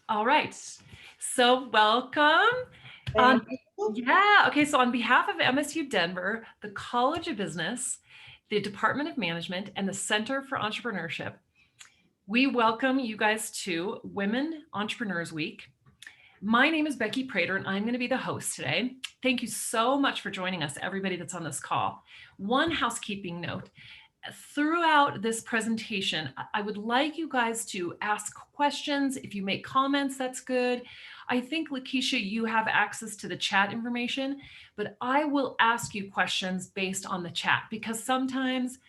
All right. So welcome. Thank you. Yeah. Okay. So on behalf of MSU Denver, the College of Business, the Department of Management, and the Center for Entrepreneurship, we welcome you guys to Women Entrepreneurs Week. My name is Becky Prater, and I'm going to be the host today. Thank you so much for joining us, everybody that's on this call. One housekeeping note. Throughout this presentation, I would like you guys to ask questions. If you make comments, that's good. I think, LaKeshia, you have access to the chat information, but I will ask you questions based on the chat because sometimes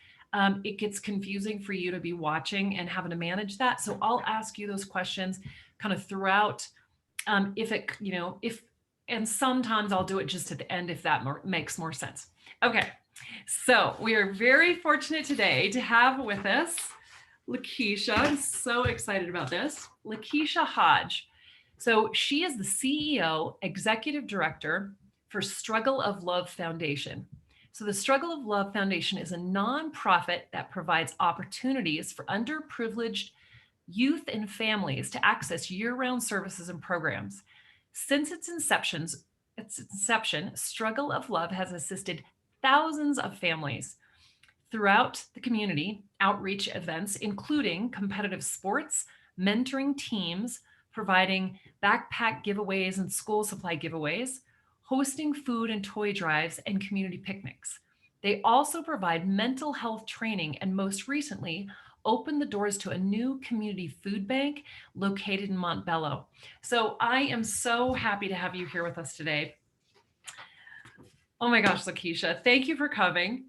it gets confusing for you to be watching and having to manage that. So I'll ask you those questions kind of throughout. And sometimes I'll do it just at the end if that makes more sense. Okay. So we are very fortunate today to have with us LaKeshia. I'm so excited about this. LaKeshia Hodge. So she is the CEO, Executive Director for Struggle of Love Foundation. So the Struggle of Love Foundation is a nonprofit that provides opportunities for underprivileged youth and families to access year-round services and programs. Since its inception, Struggle of Love has assisted thousands of families throughout the community, outreach events, including competitive sports, mentoring teams, providing backpack giveaways and school supply giveaways, hosting food and toy drives, and community picnics. They also provide mental health training and most recently opened the doors to a new community food bank located in Montebello. So I am so happy to have you here with us today. Oh my gosh, LaKeshia, thank you for coming.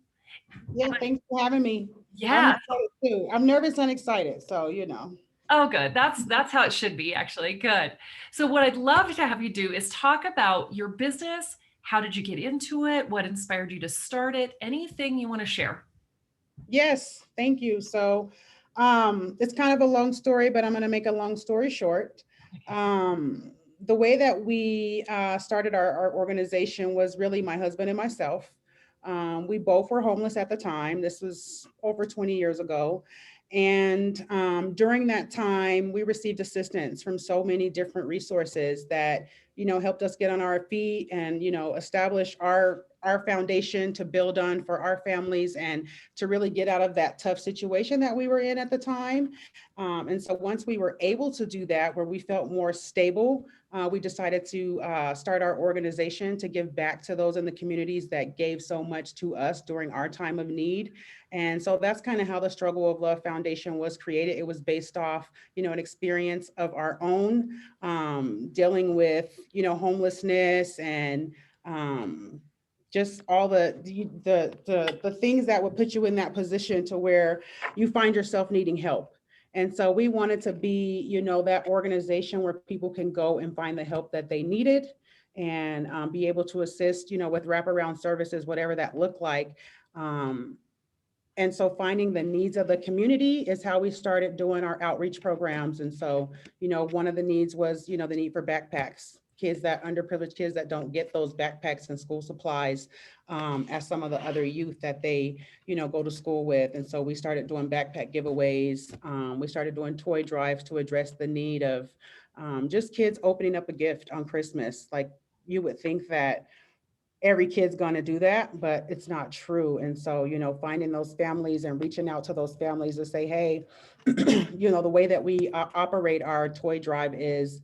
Yeah, thanks for having me. I'm Yeah. excited too. I'm nervous and excited, so Oh, good. That's how it should be, actually. Good. So what I'd love to have you do is talk about your business. How did you get into it? What inspired you to start it? Anything you want to share? Yes, thank you. So, it's kind of a long story, but I'm going to make a long story short. The way that we started our organization was really my husband and myself. We both were homeless at the time. This was over 20 years ago. And during that time, we received assistance from so many different resources that, helped us get on our feet and, establish our foundation to build on for our families and to really get out of that tough situation that we were in at the time. And so once we were able to do that, where we felt more stable, we decided to start our organization to give back to those in the communities that gave so much to us during our time of need. And so that's kind of how the Struggle of Love Foundation was created. It was based off, an experience of our own, dealing with, homelessness and just all the things that would put you in that position to where you find yourself needing help. And so we wanted to be, that organization where people can go and find the help that they needed and be able to assist, with wraparound services, whatever that looked like. And so finding the needs of the community is how we started doing our outreach programs. And so, one of the needs was, the need for backpacks. Underprivileged kids that don't get those backpacks and school supplies as some of the other youth that they, go to school with. And so we started doing backpack giveaways. We started doing toy drives to address the need of just kids opening up a gift on Christmas. Like you would think that every kid's going to do that, but it's not true. And so, finding those families and reaching out to those families to say, hey, the way that we operate our toy drive is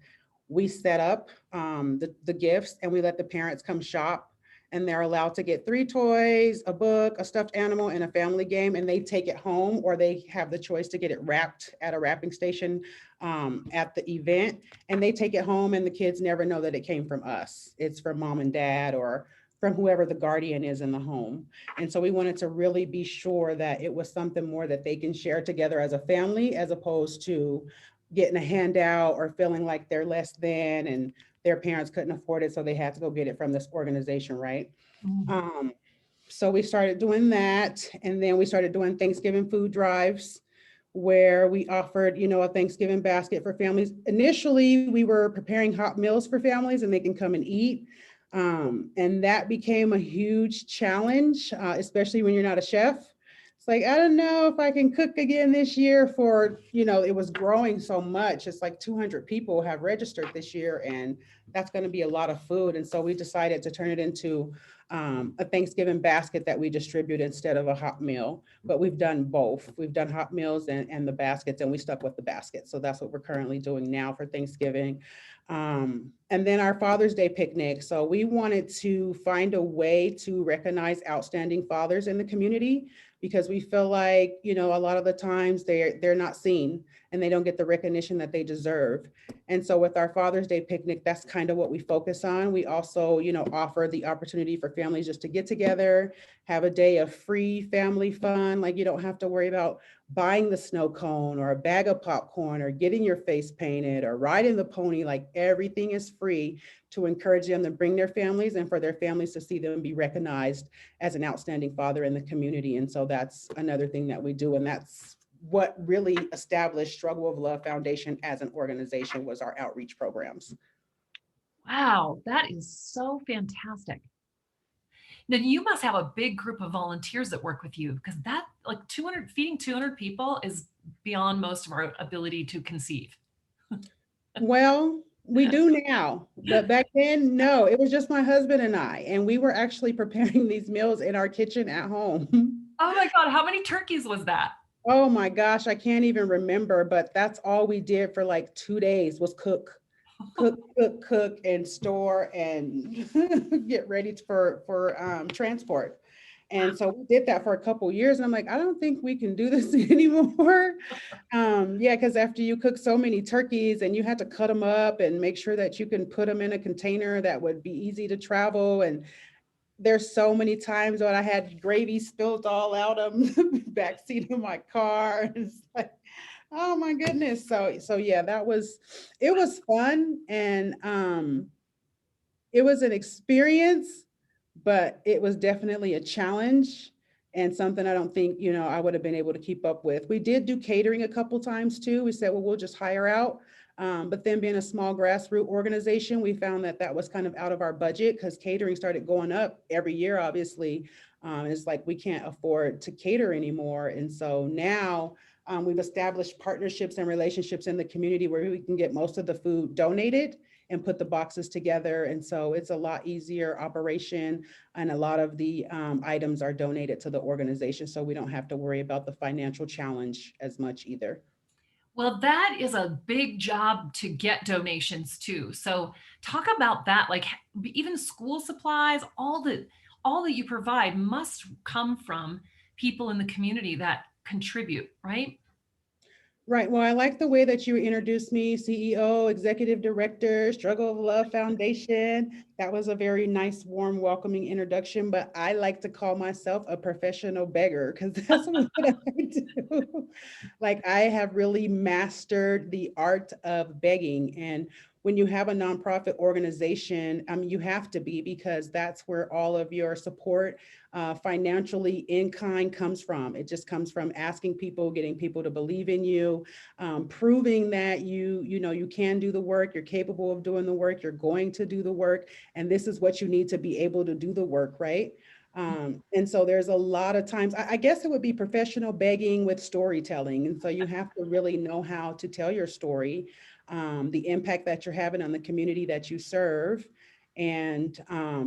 we set up the gifts and we let the parents come shop and they're allowed to get 3 toys, a book, a stuffed animal, and a family game, and they take it home or they have the choice to get it wrapped at a wrapping station at the event, and they take it home and the kids never know that it came from us. It's from mom and dad or from whoever the guardian is in the home. And so we wanted to really be sure that it was something more that they can share together as a family, as opposed to getting a handout or feeling like they're less than and their parents couldn't afford it, so they had to go get it from this organization, right? Mm-hmm. So we started doing that, and then we started doing Thanksgiving food drives where we offered, a Thanksgiving basket for families. Initially, we were preparing hot meals for families and they can come and eat. And that became a huge challenge, especially when you're not a chef. It's like, I don't know if I can cook again this year for, it was growing so much. It's like 200 people have registered this year, and that's going to be a lot of food. And so we decided to turn it into a Thanksgiving basket that we distribute instead of a hot meal. But we've done both. We've done hot meals and the baskets, and we stuck with the basket. So that's what we're currently doing now for Thanksgiving. And then our Father's Day picnic. So we wanted to find a way to recognize outstanding fathers in the community, because we feel like, a lot of the times they're not seen and they don't get the recognition that they deserve. And so with our Father's Day picnic, that's kind of what we focus on. We also, offer the opportunity for families just to get together, have a day of free family fun. Like, you don't have to worry about buying the snow cone or a bag of popcorn or getting your face painted or riding the pony. Like, everything is free to encourage them to bring their families and for their families to see them be recognized as an outstanding father in the community. And so that's another thing that we do. And that's what really established Struggle of Love Foundation as an organization, was our outreach programs. Wow, that is so fantastic. Then you must have a big group of volunteers that work with you, because that, like, 200, feeding 200 people is beyond most of our ability to conceive. Well, we do now, but back then, no, it was just my husband and I, and we were actually preparing these meals in our kitchen at home. Oh my God, how many turkeys was that? Oh my gosh, I can't even remember, but that's all we did for like 2 days, was cook, and store and get ready for transport. And so we did that for a couple years, and I'm like, I don't think we can do this anymore. Yeah, because after you cook so many turkeys and you had to cut them up and make sure that you can put them in a container that would be easy to travel. And there's so many times when I had gravy spilled all out of the backseat of my car. It's like, oh my goodness. So yeah, it was fun. And it was an experience, but it was definitely a challenge and something I don't think, I would have been able to keep up with. We did do catering a couple times too. We said, well, we'll just hire out. But then being a small grassroots organization, we found that that was kind of out of our budget, because catering started going up every year, obviously. It's like we can't afford to cater anymore. And so now we've established partnerships and relationships in the community where we can get most of the food donated and put the boxes together. And so it's a lot easier operation, and a lot of the items are donated to the organization. So we don't have to worry about the financial challenge as much either. Well, that is a big job to get donations too. So talk about that. Like, even school supplies, all that you provide must come from people in the community that contribute, right? Right. Well, I like the way that you introduced me: CEO, Executive Director, Struggle of Love Foundation. That was a very nice, warm, welcoming introduction. But I like to call myself a professional beggar, because that's what I do. Like, I have really mastered the art of begging. And when you have a nonprofit organization, you have to be, because that's where all of your support financially in kind comes from. It just comes from asking people, getting people to believe in you, proving that you can do the work, you're capable of doing the work, you're going to do the work, and this is what you need to be able to do the work, right? And so there's a lot of times, I guess it would be professional begging with storytelling. And so you have to really know how to tell your story, the impact that you're having on the community that you serve. And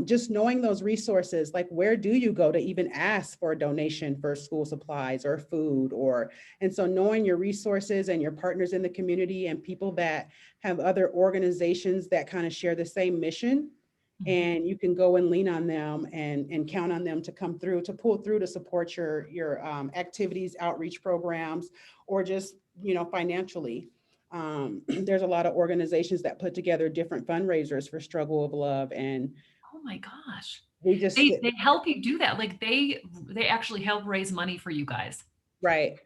just knowing those resources, like, where do you go to even ask for a donation for school supplies or food, and so knowing your resources and your partners in the community and people that have other organizations that kind of share the same mission, and you can go and lean on them and count on them to come through, to pull through, to support your activities, outreach programs, or just, financially. There's a lot of organizations that put together different fundraisers for Struggle of Love, and Oh my gosh. we just They help you do that. Like, they actually help raise money for you guys. right.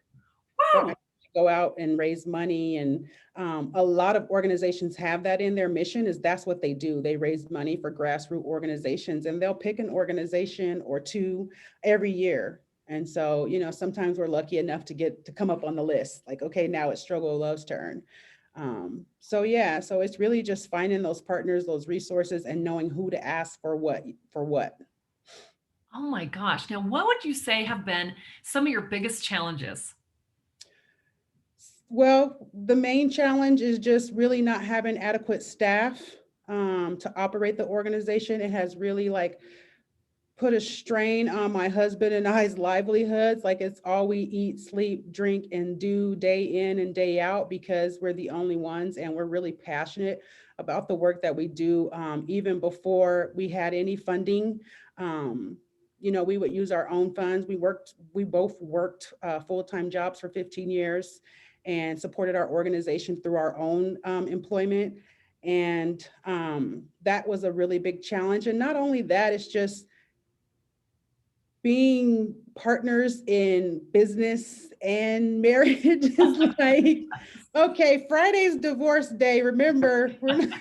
So I Wow. go out and raise money, and a lot of organizations have that in their mission. Is that's what they do. They raise money for grassroots organizations, and they'll pick an organization or two every year. And so, sometimes we're lucky enough to come up on the list. Like, okay, now it's Struggle of Love's turn. So yeah, so it's really just finding those partners, those resources, and knowing who to ask for what. Oh my gosh. Now, what would you say have been some of your biggest challenges? Well, the main challenge is just really not having adequate staff to operate the organization. It has really like put a strain on my husband and I's livelihoods. Like it's all we eat, sleep, drink, and do day in and day out because we're the only ones and we're really passionate about the work that we do. Even before we had any funding, um, we would use our own funds. We both worked full-time jobs for 15 years and supported our organization through our own employment. And that was a really big challenge. And not only that, it's just being partners in business and marriage is like, okay, Friday's divorce day. Remember, we're not.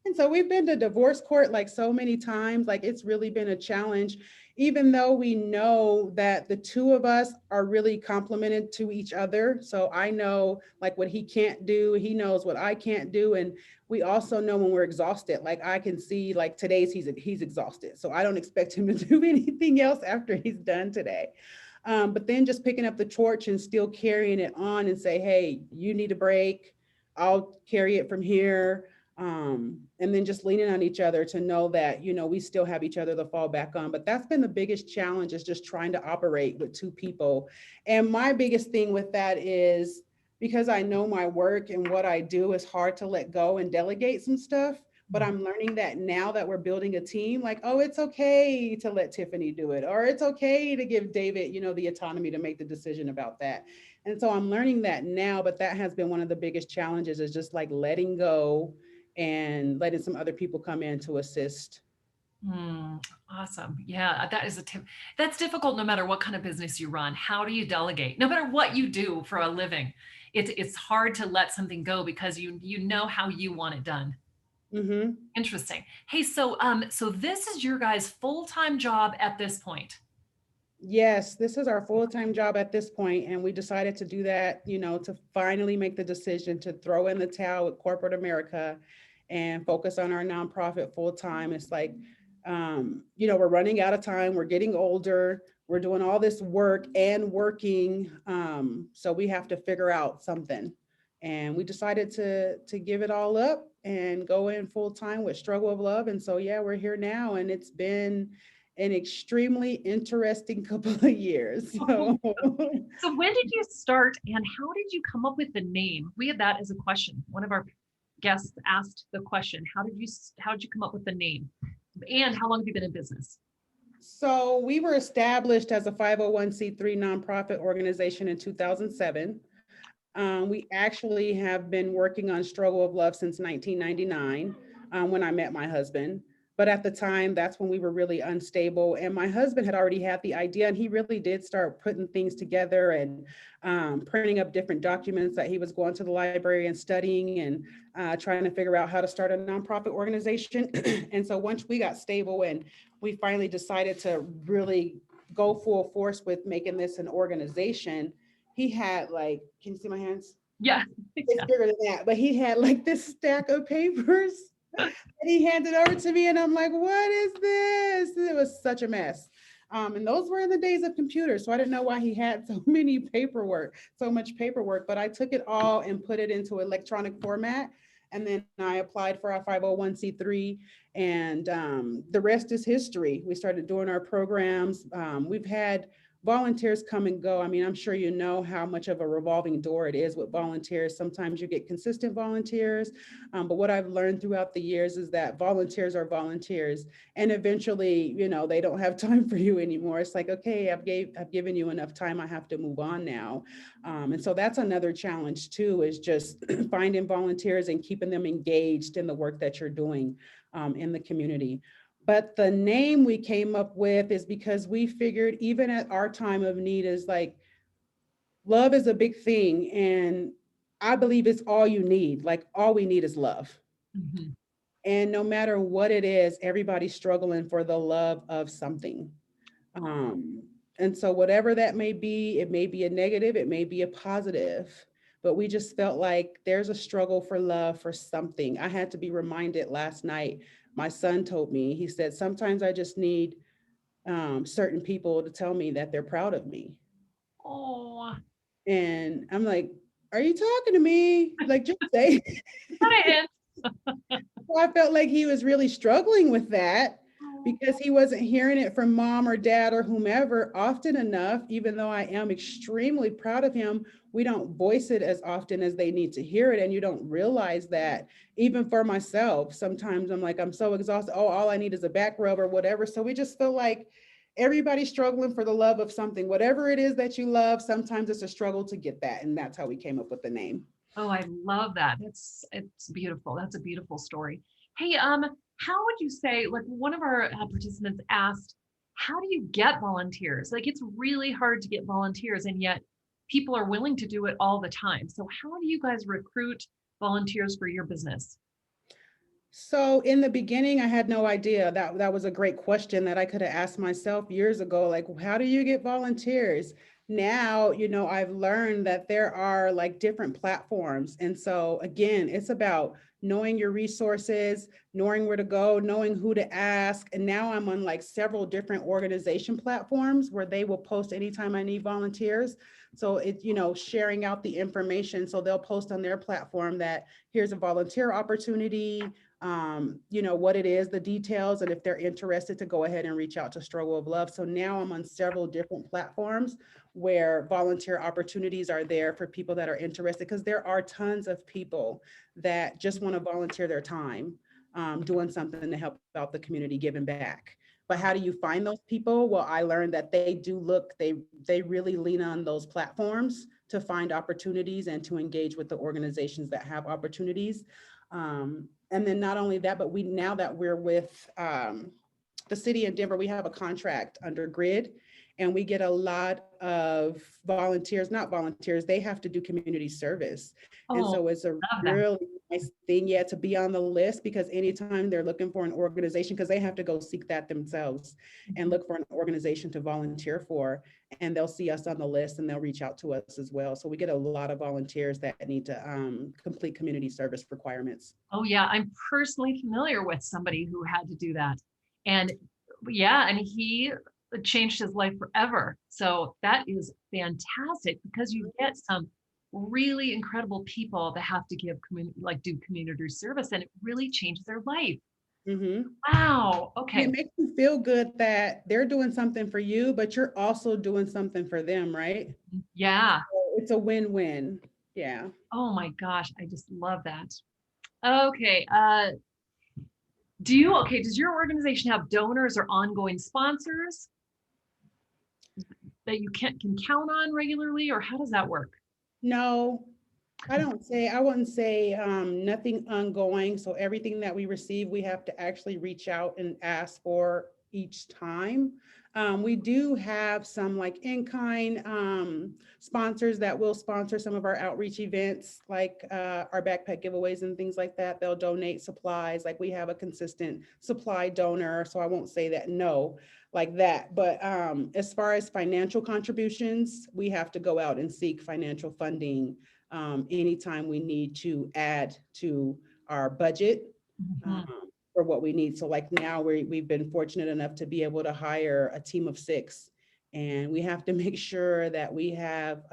And so we've been to divorce court like so many times. Like it's really been a challenge, even though we know that the two of us are really complemented to each other. So I know like what he can't do, he knows what I can't do. And we also know when we're exhausted. Like I can see like today's he's exhausted. So I don't expect him to do anything else after he's done today. But then just picking up the torch and still carrying it on and say, hey, you need a break. I'll carry it from here. And then just leaning on each other to know that, we still have each other to fall back on. But that's been the biggest challenge, is just trying to operate with two people. And my biggest thing with that is because I know my work and what I do is hard to let go and delegate some stuff. But I'm learning that now that we're building a team, like, oh, it's okay to let Tiffany do it, or it's okay to give David, the autonomy to make the decision about that. And so I'm learning that now, but that has been one of the biggest challenges, is just like letting go and letting some other people come in to assist. Hmm, awesome. Yeah, that is a tip. That's difficult no matter what kind of business you run. How do you delegate? No matter what you do for a living, it's hard to let something go because you know how you want it done. Hmm. Interesting. Hey, so this is your guys' full-time job at this point. Yes, this is our full-time job at this point, and we decided to do that, to finally make the decision to throw in the towel with corporate America and focus on our nonprofit full-time. It's like, we're running out of time. We're getting older. We're doing all this work and working, so we have to figure out something. And we decided to give it all up and go in full-time with Struggle of Love. And so, yeah, we're here now, and it's been an extremely interesting couple of years. So, So when did you start and how did you come up with the name? We had that as a question. One of our guests asked the question, how did you come up with the name? And how long have you been in business? so we were established as a 501c3 nonprofit organization in 2007. We actually have been working on Struggle of Love since 1999, when I met my husband. But at the time, that's when we were really unstable. And my husband had already had the idea, and he really did start putting things together and printing up different documents that he was going to the library and studying and trying to figure out how to start a nonprofit organization. And so once we got stable and we finally decided to really go full force with making this an organization, he had like, can you see my hands? Yeah. It's bigger than that, but he had like this stack of papers and he handed over to me, and I'm like, what is this? It was such a mess. And those were in the days of computers. So I didn't know why he had so much paperwork, but I took it all and put it into electronic format. And then I applied for our 501c3, and the rest is history. We started doing our programs. We've had volunteers come and go. I mean, I'm sure you know how much of a revolving door it is with volunteers. Sometimes you get consistent volunteers, but what I've learned throughout the years is that volunteers are volunteers, and eventually, they don't have time for you anymore. It's like, okay, I've given you enough time. I have to move on now, and so that's another challenge too, is just finding volunteers and keeping them engaged in the work that you're doing in the community. But the name we came up with is because we figured, even at our time of need, is like, love is a big thing. And I believe it's all you need. Like, all we need is love. Mhm. And no matter what it is, everybody's struggling for the love of something. And so, whatever that may be, it may be a negative, it may be a positive. But we just felt like there's a struggle for love for something. I had to be reminded last night. My son told me, he said, sometimes I just need certain people to tell me that they're proud of me. Oh, And I'm like, are you talking to me? Like, just say. got a hint. So I felt like he was really struggling with that because he wasn't hearing it from mom or dad or whomever often enough. Even though I am extremely proud of him, we don't voice it as often as they need to hear it. And you don't realize that. Even for myself, sometimes I'm like, I'm so exhausted. Oh, all I need is a back rub or whatever. So we just feel like everybody's struggling for the love of something. Whatever it is that you love, sometimes it's a struggle to get that. And that's how we came up with the name. Oh, I love that. It's beautiful. That's a beautiful story. Hey, how would you say, like one of our participants asked, how do you get volunteers? Like it's really hard to get volunteers, and yet people are willing to do it all the time. So how do you guys recruit volunteers for your business? So in the beginning, I had no idea. That was a great question that I could have asked myself years ago. Like, how do you get volunteers? Now, I've learned that there are like different platforms. And so again, it's about knowing your resources, knowing where to go, knowing who to ask. And now I'm on like several different organization platforms where they will post anytime I need volunteers. So it's, sharing out the information. So they'll post on their platform that here's a volunteer opportunity, what it is, the details, and if they're interested to go ahead and reach out to Struggle of Love. So now I'm on several different platforms where volunteer opportunities are there for people that are interested, because there are tons of people that just want to volunteer their time, doing something to help out the community, giving back. But how do you find those people? Well, I learned that they really lean on those platforms to find opportunities and to engage with the organizations that have opportunities. And then not only that, but now that we're with the city of Denver, we have a contract under GRID, and we get a lot of volunteers, not volunteers, they have to do community service. And Oh, so it's a love that. really nice thing, yeah, to be on the list, because anytime they're looking for an organization, because they have to go seek that themselves and look for an organization to volunteer for, and they'll see us on the list and they'll reach out to us as well. So we get a lot of volunteers that need to complete community service requirements. Oh yeah, I'm personally familiar with somebody who had to do that. And yeah, and he changed his life forever. So that is fantastic because you get some really incredible people that have to give community, like do community service, and it really changes their life. Mm-hmm. Wow. And it Okay. makes you feel good that they're doing something for you, but you're also doing something for them, right? Yeah. So it's a win-win. Yeah. Oh my gosh, I just love that. Okay. Does your organization have donors or ongoing sponsors that you can count on regularly, or how does that work? No, I wouldn't say nothing ongoing. So everything that we receive, we have to actually reach out and ask for each time. We do have some like in-kind sponsors that will sponsor some of our outreach events, like our backpack giveaways and things like that. They'll donate supplies. Like we have a consistent supply donor. So I won't say that no, like that. But as far as financial contributions, we have to go out and seek financial funding anytime we need to add to our budget Mhm. um, for what we need. So like now we've been fortunate enough to be able to hire a team of 6, and we have to make sure that we have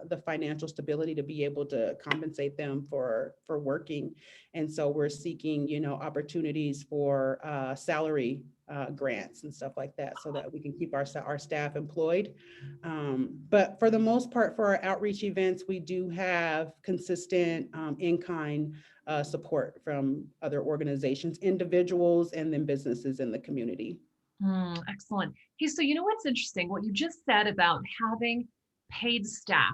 the financial stability to be able to compensate them for working. And so we're seeking, opportunities for salary grants and stuff like that, so that we can keep our staff employed. But for the most part, for our outreach events, we do have consistent in-kind support from other organizations, individuals, and then businesses in the community. Excellent. Hey, so you know what's interesting? What you just said about having paid staff.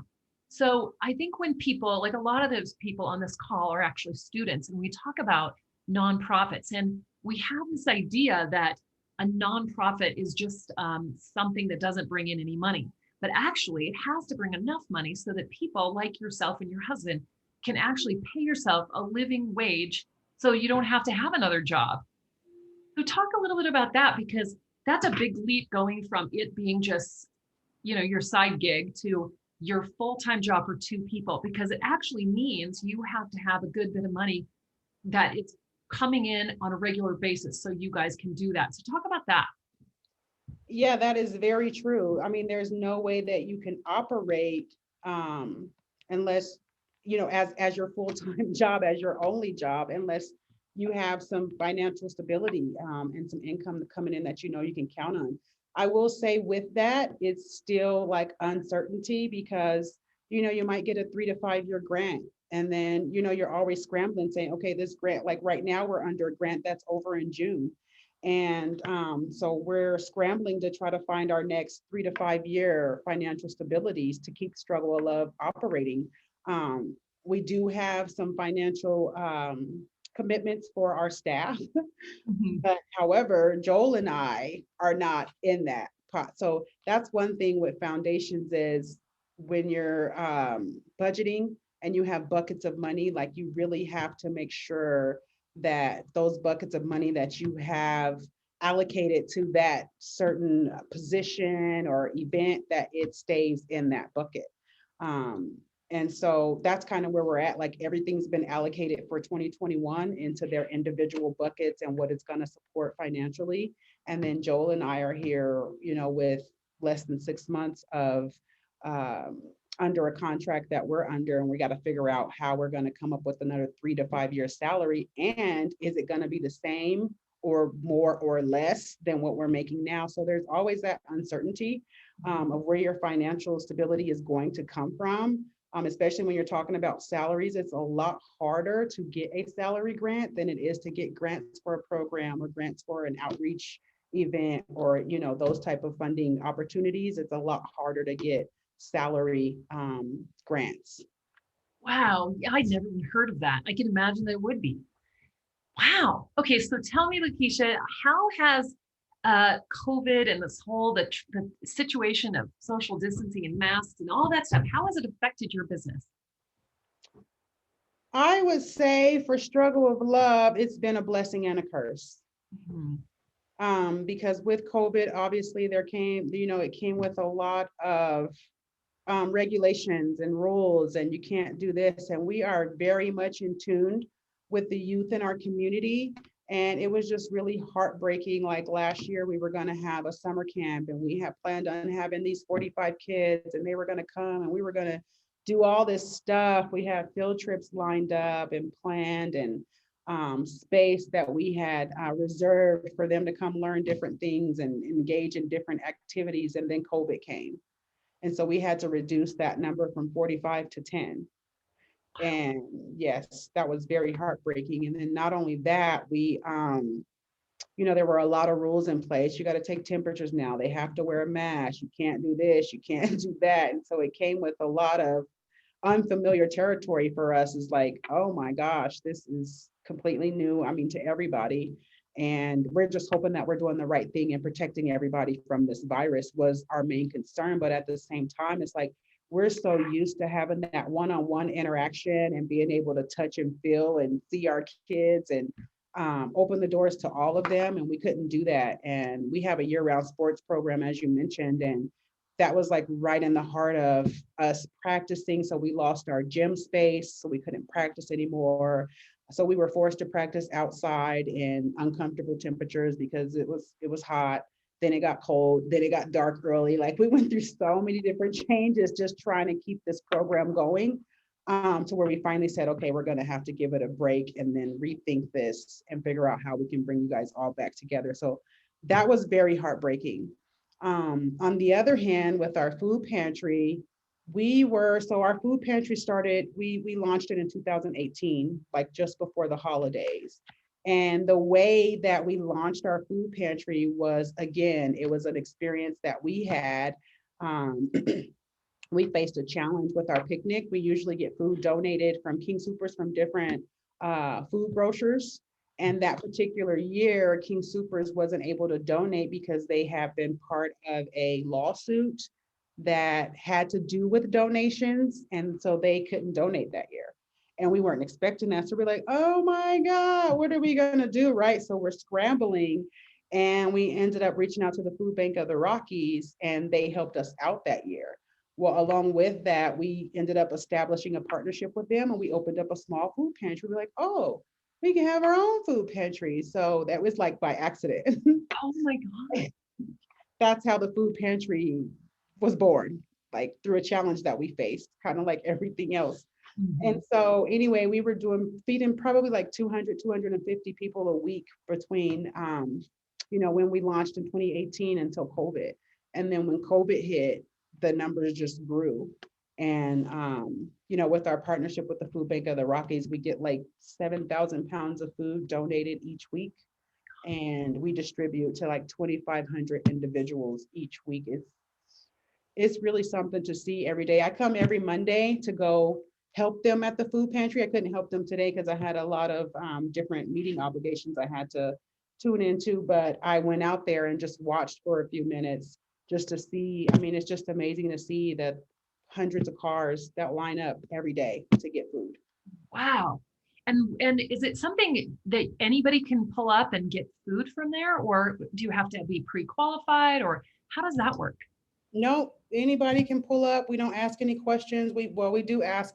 So I think when people, like a lot of those people on this call are actually students, and we talk about nonprofits, and we have this idea that a nonprofit is just something that doesn't bring in any money. But actually, it has to bring enough money so that people like yourself and your husband can actually pay yourself a living wage so you don't have to have another job. So talk a little bit about that, because that's a big leap going from it being just, your side gig to your full-time job for 2 people, because it actually means you have to have a good bit of money that it's coming in on a regular basis so you guys can do that. So talk about that. Yeah, that is very true. I mean, there's no way that you can operate unless, as your full-time job, as your only job, unless you have some financial stability and some income coming in that you can count on. I will say with that, it's still like uncertainty because you might get a 3 to 5 year grant. And then, you're always scrambling saying, okay, this grant, like right now, we're under a grant that's over in June. And so we're scrambling to try to find our next 3 to 5 year financial stabilities to keep struggle of operating. We do have some financial commitments for our staff, Mhm. but however, Joel and I are not in that pot. So that's one thing with foundations is when you're budgeting and you have buckets of money, like you really have to make sure that those buckets of money that you have allocated to that certain position or event, that it stays in that bucket. Um, and so that's kind of where we're at. Like everything's been allocated for 2021 into their individual buckets and what it's going to support financially. And then Joel and I are here, with less than 6 months of um, under a contract that we're under, and we got to figure out how we're going to come up with another 3 to 5 year salary. And is it going to be the same or more or less than what we're making now? So there's always that uncertainty of where your financial stability is going to come from. Especially when you're talking about salaries, it's a lot harder to get a salary grant than it is to get grants for a program or grants for an outreach event or those type of funding opportunities. It's a lot harder to get salary grants. Wow, yeah, I'd never even heard of that. I can imagine that it would be. Wow. Okay, so tell me, Lakeisha, how has COVID and this whole the situation of social distancing and masks and all that stuff, how has it affected your business? I would say for struggle of love, it's been a blessing and a curse. Mhm. Because with COVID, obviously it came with a lot of regulations and rules, and you can't do this. And we are very much in tune with the youth in our community. And it was just really heartbreaking. Like last year, we were going to have a summer camp, and we had planned on having these 45 kids, and they were going to come, and we were going to do all this stuff. We had field trips lined up and planned, and space that we had reserved for them to come learn different things and engage in different activities. And then COVID came. And so we had to reduce that number from 45 to 10. And yes, that was very heartbreaking. And then not only that, there were a lot of rules in place. You got to take temperatures now. They have to wear a mask. You can't do this. You can't do that. And so it came with a lot of unfamiliar territory for us. Is like, oh my gosh, this is completely new. I mean, to everybody. And we're just hoping that we're doing the right thing and protecting everybody from this virus was our main concern. But at the same time, it's like we're so used to having that one-on-one interaction and being able to touch and feel and see our kids and open the doors to all of them. And we couldn't do that. And we have a year-round sports program, as you mentioned, and that was like right in the heart of us practicing. So we lost our gym space, so we couldn't practice anymore. So we were forced to practice outside in uncomfortable temperatures because it was hot. Then it got cold. Then it got dark early. Like we went through so many different changes just trying to keep this program going. To where we finally said, okay, we're going to have to give it a break and then rethink this and figure out how we can bring you guys all back together. So that was very heartbreaking. On the other hand, with our food pantry, our food pantry started, we launched it in 2018, like just before the holidays. And the way that we launched our food pantry was, again, it was an experience that we had. Um, we faced a challenge with our picnic. We usually get food donated from King Soopers from different food grocers. And that particular year, King Soopers wasn't able to donate because they have been part of a lawsuit that had to do with donations. And so they couldn't donate that year. And we weren't expecting that. So we're like, oh my God, what are we going to do? Right. So we're scrambling. And we ended up reaching out to the Food Bank of the Rockies, and they helped us out that year. Well, along with that, we ended up establishing a partnership with them, and we opened up a small food pantry. We're like, oh, we can have our own food pantry. So that was like by accident. Oh my God. that's how the food pantry was born, like through a challenge that we faced, kind of like everything else. And Mhm. so anyway, we were feeding probably like 200, 250 people a week between, when we launched in 2018 until COVID. And then when COVID hit, the numbers just grew. And, with our partnership with the Food Bank of the Rockies, we get like 7,000 pounds of food donated each week. And we distribute to like 2,500 individuals each week. It's really something to see every day. I come every Monday to go help them at the food pantry. I couldn't help them today because I had a lot of different meeting obligations I had to tune into, but I went out there and just watched for a few minutes just to see. I mean, it's just amazing to see that hundreds of cars that line up every day to get food. Wow. And is it something that anybody can pull up and get food from there, or do you have to be pre-qualified, or how does that work? No, anybody can pull up. We don't ask any questions. We do ask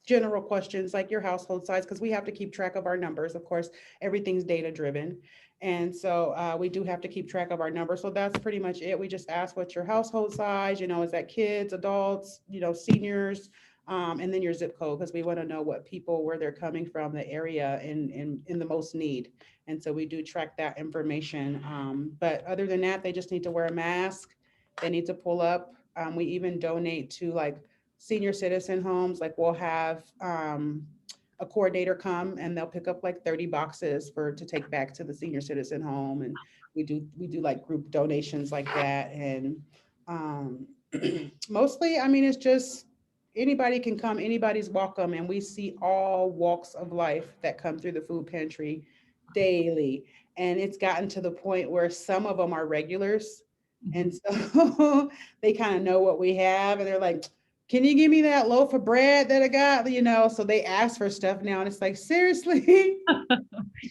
general questions like your household size, because we have to keep track of our numbers. Of course, everything's data driven. And so we do have to keep track of our numbers. So that's pretty much it. We just ask what's your household size, is that kids, adults, seniors, and then your zip code, because we want to know where they're coming from, the area in the most need. And so we do track that information. But other than that, they just need to wear a mask. They need to pull up. We even donate to like senior citizen homes. Like we'll have a coordinator come and they'll pick up like 30 boxes to take back to the senior citizen home. And we do like group donations like that. And um, mostly, I mean, it's just anybody can come, anybody's welcome. And we see all walks of life that come through the food pantry daily. And it's gotten to the point where some of them are regulars. And Mhm. so they kind of know what we have and they're like, can you give me that loaf of bread that I got? So they ask for stuff now and it's like, seriously? So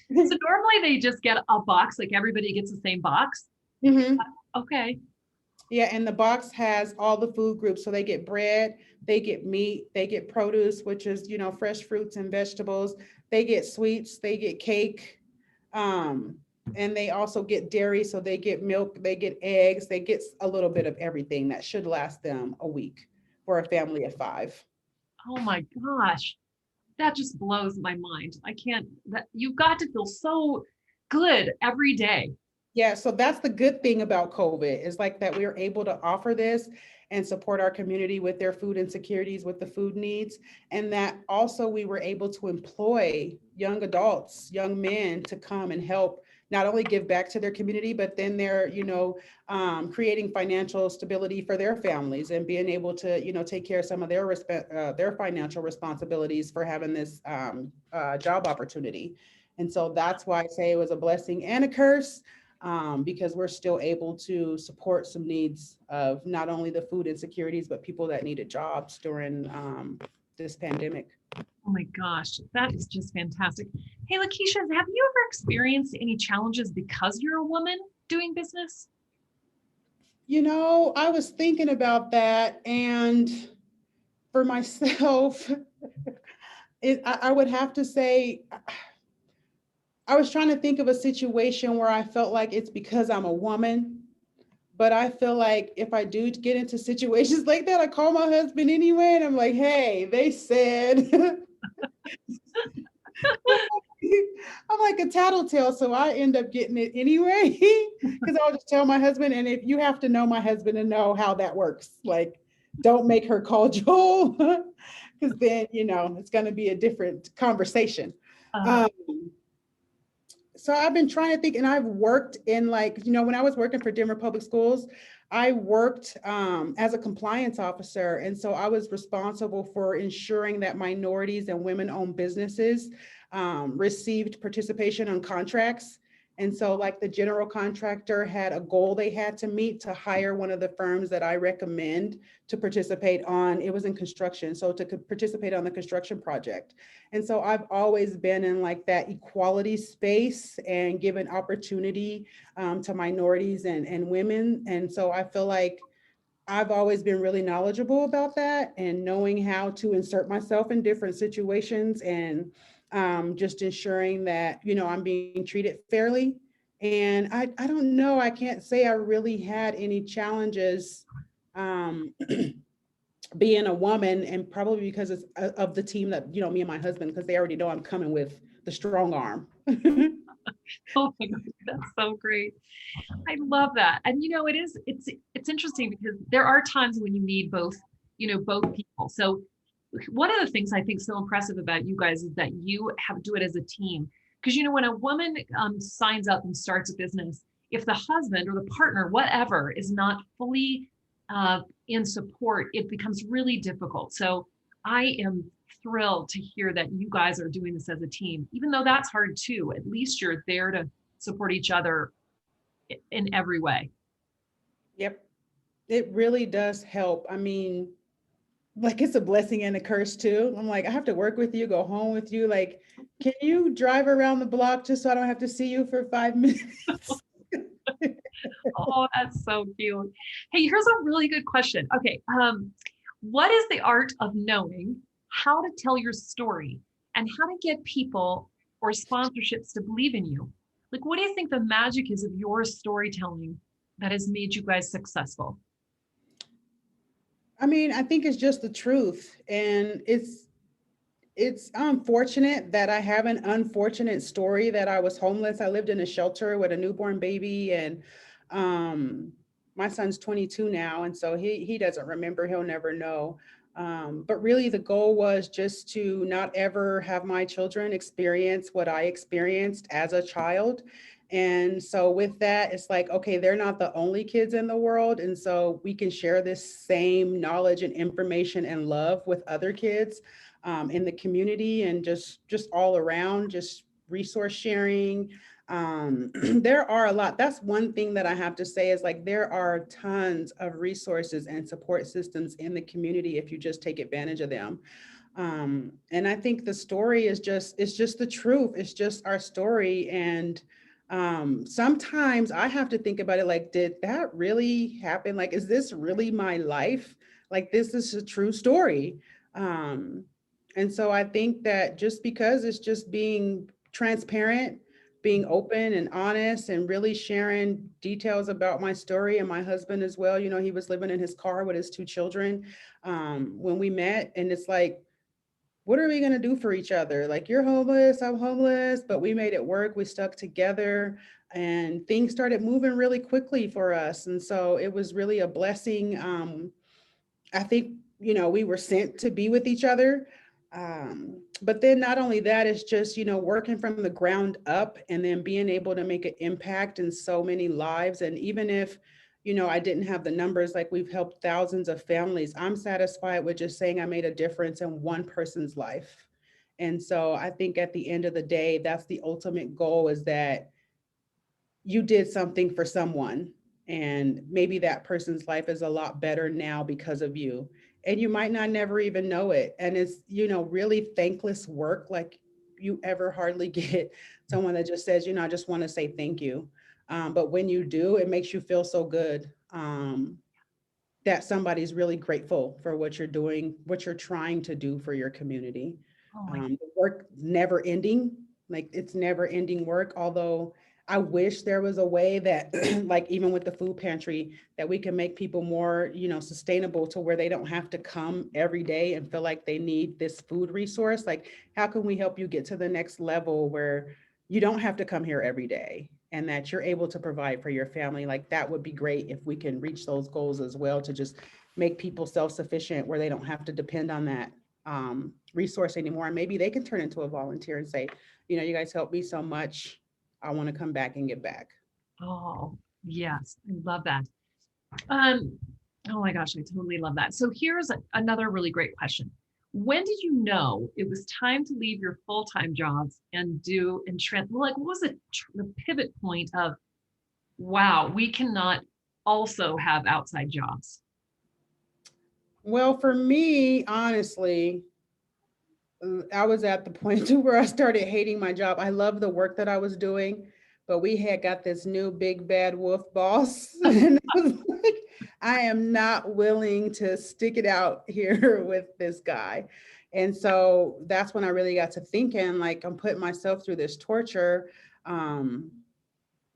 normally they just get a box, like everybody gets the same box. hmm Okay. Yeah, and the box has all the food groups. So they get bread, they get meat, they get produce, which is, fresh fruits and vegetables. They get sweets, they get cake. Um, and they also get dairy. So they get milk, they get eggs, they get a little bit of everything that should last them a week for a family of five. Oh my gosh. That just blows my mind. I can't, that you've got to feel so good every day. Yeah, so that's the good thing about COVID is like that we are able to offer this and support our community with their food insecurities, with the food needs. And that also we were able to employ young adults, young men to come and help not only give back to their community, but then they're, creating financial stability for their families and being able to, take care of some of their financial responsibilities for having this job opportunity. And so that's why I say it was a blessing and a curse, because we're still able to support some needs of not only the food insecurities, but people that needed jobs during this pandemic. Oh my gosh, that is just fantastic. Hey, Lakeisha, have you ever experienced any challenges because you're a woman doing business? I was thinking about that, and for myself, I would have to say, I was trying to think of a situation where I felt like it's because I'm a woman. But I feel like if I do get into situations like that, I call my husband anyway, and I'm like, "Hey, they said." I'm like a tattletale, so I end up getting it anyway because I'll just tell my husband. And if you have to know my husband to know how that works, like, don't make her call Joel because then it's going to be a different conversation. Uh, Um, so I've been trying to think, and I've worked in like, when I was working for Denver Public Schools, I worked as a compliance officer. And so I was responsible for ensuring that minorities and women-owned businesses received participation on contracts. And so like the general contractor had a goal they had to meet to hire one of the firms that I recommend to participate on, it was in construction, so to participate on the construction project. And so I've always been in like that equality space and given opportunity to minorities and women. And so I feel like I've always been really knowledgeable about that and knowing how to insert myself in different situations and just ensuring that, I'm being treated fairly. And I don't know, I can't say I really had any challenges being a woman, and probably because it's of the team that, me and my husband, because they already know I'm coming with the strong arm. Oh my God, that's so great. I love that. And it's interesting because there are times when you need both, both people. So one of the things I think so impressive about you guys is that you have do it as a team. Because when a woman signs up and starts a business, if the husband or the partner, whatever, is not fully in support, it becomes really difficult. So I am thrilled to hear that you guys are doing this as a team, even though that's hard too. At least you're there to support each other in every way. Yep, it really does help. I mean, like it's a blessing and a curse too. I'm like, I have to work with you, go home with you. Like, can you drive around the block just so I don't have to see you for 5 minutes? Oh, that's so cute. Hey, here's a really good question. Okay, what is the art of knowing how to tell your story and how to get people or sponsorships to believe in you? Like, what do you think the magic is of your storytelling that has made you guys successful? I mean, I think it's just the truth. And it's unfortunate that I have an unfortunate story that I was homeless. I lived in a shelter with a newborn baby, and um my son's 22 now, and so he doesn't remember, he'll never know. But really the goal was just to not ever have my children experience what I experienced as a child. And so with that, it's like, okay, they're not the only kids in the world, and so we can share this same knowledge and information and love with other kids in the community, and just all around, just resource sharing. There are a lot. That's one thing that I have to say is like there are tons of resources and support systems in the community if you just take advantage of them. And I think the story is just, it's just the truth. It's just our story. And sometimes I have to think about it like, did that really happen? Like, is this really my life? Like, this is a true story. Um, and so I think that just because it's just being transparent, being open and honest, and really sharing details about my story and my husband as well. He was living in his car with his two children when we met. And it's like, what are we going to do for each other? Like, you're homeless, I'm homeless, but we made it work. We stuck together, and things started moving really quickly for us. And so it was really a blessing. I think, we were sent to be with each other. But then not only that, it's just, working from the ground up and then being able to make an impact in so many lives. And even if, I didn't have the numbers, like we've helped thousands of families, I'm satisfied with just saying I made a difference in one person's life. And so I think at the end of the day, that's the ultimate goal, is that you did something for someone, and maybe that person's life is a lot better now because of you, and you might not never even know it. And it's, really thankless work. Like, you ever hardly get someone that just says, I just want to say thank you. But when you do, it makes you feel so good, that somebody's really grateful for what you're doing, what you're trying to do for your community. Oh my, The work never ending, like it's never ending work. Although I wish there was a way that, like even with the food pantry, that we can make people more, sustainable, to where they don't have to come every day and feel like they need this food resource. Like, how can we help you get to the next level where you don't have to come here every day, and that you're able to provide for your family? Like, that would be great if we can reach those goals as well, to just make people self-sufficient, where they don't have to depend on that resource anymore. And maybe they can turn into a volunteer and say, you guys helped me so much, I want to come back and give back. oh yes, I love that. Um, oh my gosh, I totally love that. So here's another really great question. When did you know it was time to leave your full-time jobs and like, what was the pivot point of, wow, we cannot also have outside jobs? Well, for me, honestly, I was at the point to where I started hating my job. I love the work that I was doing, but we had got this new big bad wolf boss. And I was like, I am not willing to stick it out here with this guy. And so that's when I really got to thinking, like, I'm putting myself through this torture. Um,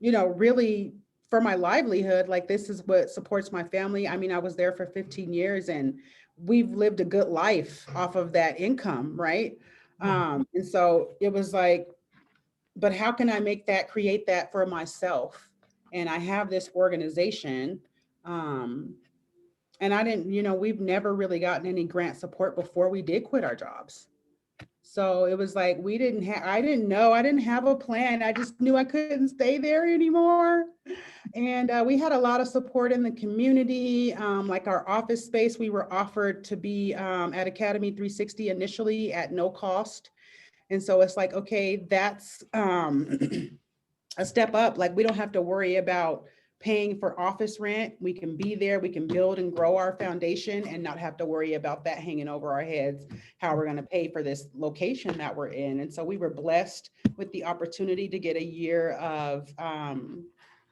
really for my livelihood, like this is what supports my family. I mean, I was there for 15 years and we've lived a good life off of that income, right? Yeah. And so it was like, but how can I create that for myself? And I have this organization. Um, and I didn't, we've never really gotten any grant support before we did quit our jobs. So it was like I didn't have a plan. I just knew I couldn't stay there anymore. And we had a lot of support in the community, like our office space. We were offered to be at Academy 360 initially at no cost. And so it's like, okay, that's a step up. Like we don't have to worry about paying for office rent. We can be there, we can build and grow our foundation and not have to worry about that hanging over our heads, how we're going to pay for this location that we're in. And so we were blessed with the opportunity to get a year of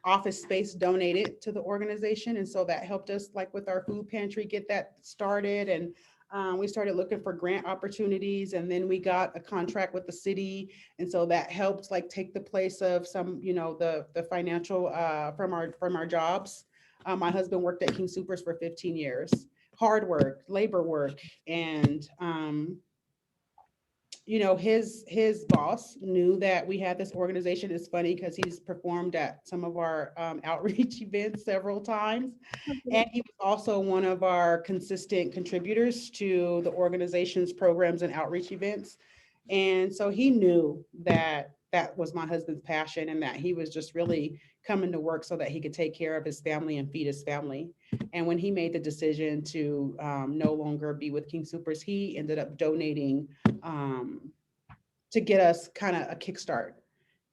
office space donated to the organization. And so that helped us like with our food pantry, get that started. And we started looking for grant opportunities, and then we got a contract with the city, and so that helped like take the place of some, the financial from our jobs. My husband worked at King Soopers for 15 years, hard work, labor work, and his boss knew that we had this organization. It's funny because he's performed at some of our outreach events several times. And he was also one of our consistent contributors to the organization's programs and outreach events. And so he knew that that was my husband's passion and that he was just really coming to work so that he could take care of his family and feed his family. And when he made the decision to no longer be with King Soopers, he ended up donating um, to get us kind of a kickstart.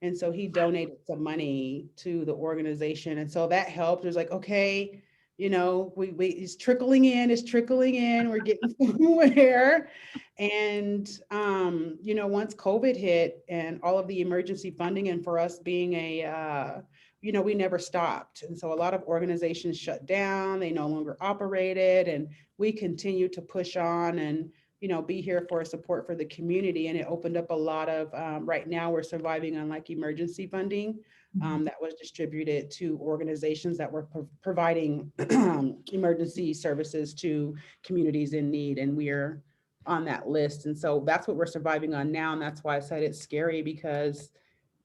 And so he donated some money to the organization. And so that helped. It was like, okay, it's trickling in, we're getting somewhere. And, once COVID hit and all of the emergency funding, and for us being we never stopped. And so a lot of organizations shut down, they no longer operated, and we continued to push on and, be here for support for the community. And it opened up a lot of, right now we're surviving on like emergency funding that was distributed to organizations that were providing emergency services to communities in need. And we're on that list. And so that's what we're surviving on now. And that's why I said it's scary because,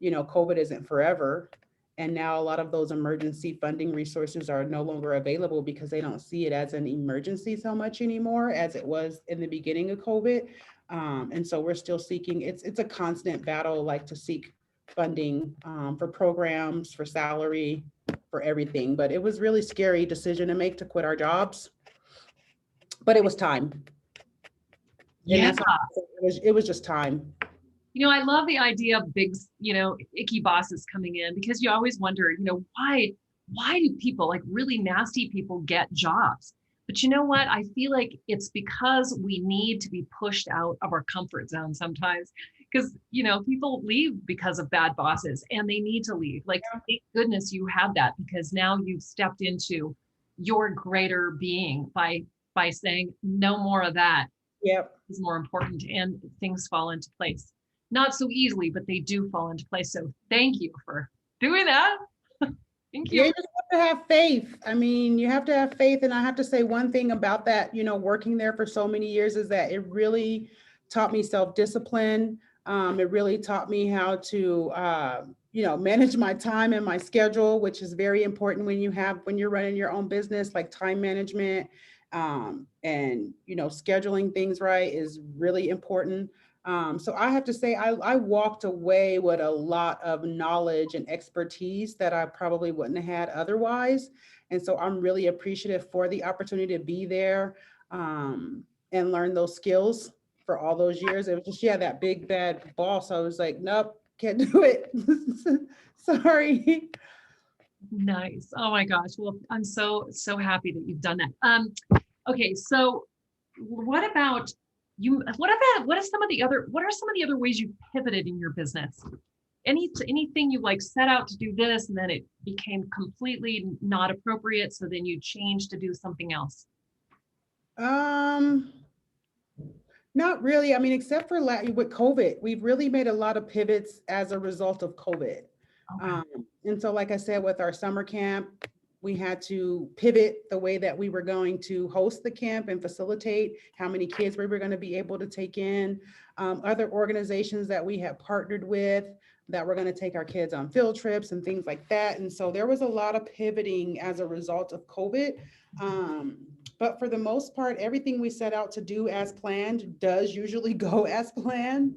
COVID isn't forever. And now a lot of those emergency funding resources are no longer available because they don't see it as an emergency so much anymore as it was in the beginning of COVID. And so we're still seeking, it's a constant battle, like to seek funding for programs, for salary, for everything. But it was really scary decision to make to quit our jobs, but it was time. And Yeah. that's why it was just time. I love the idea of big, icky bosses coming in, because you always wonder, why do people, like really nasty people, get jobs? But you know what? I feel like it's because we need to be pushed out of our comfort zone sometimes, because, people leave because of bad bosses and they need to leave. Like, thank goodness you have that, because now you've stepped into your greater being by saying no more of that. Yep. Is more important, and things fall into place. Not so easily, but they do fall into place. So thank you for doing that. Thank you. You just have to have faith. I mean, you have to have faith. And I have to say one thing about that, working there for so many years is that it really taught me self-discipline. It really taught me how to, manage my time and my schedule, which is very important when you're running your own business, like time management, and, scheduling things right is really important. So I have to say, I walked away with a lot of knowledge and expertise that I probably wouldn't have had otherwise. And so I'm really appreciative for the opportunity to be there and learn those skills for all those years. It was just, that big bad boss. I was like, nope, can't do it. Sorry. Nice. Oh my gosh. Well, I'm so happy that you've done that. Okay, so what about you? What are some of the other ways you pivoted in your business? Anything you like set out to do this and then it became completely not appropriate, so then you changed to do something else? Not really. I mean, except for with COVID, we've really made a lot of pivots as a result of COVID. Okay. And so, like I said, with our summer camp, we had to pivot the way that we were going to host the camp and facilitate how many kids we were going to be able to take in. Other organizations that we had partnered with that were going to take our kids on field trips and things like that. And so there was a lot of pivoting as a result of COVID. Um, but for the most part, everything we set out to do as planned does usually go as planned.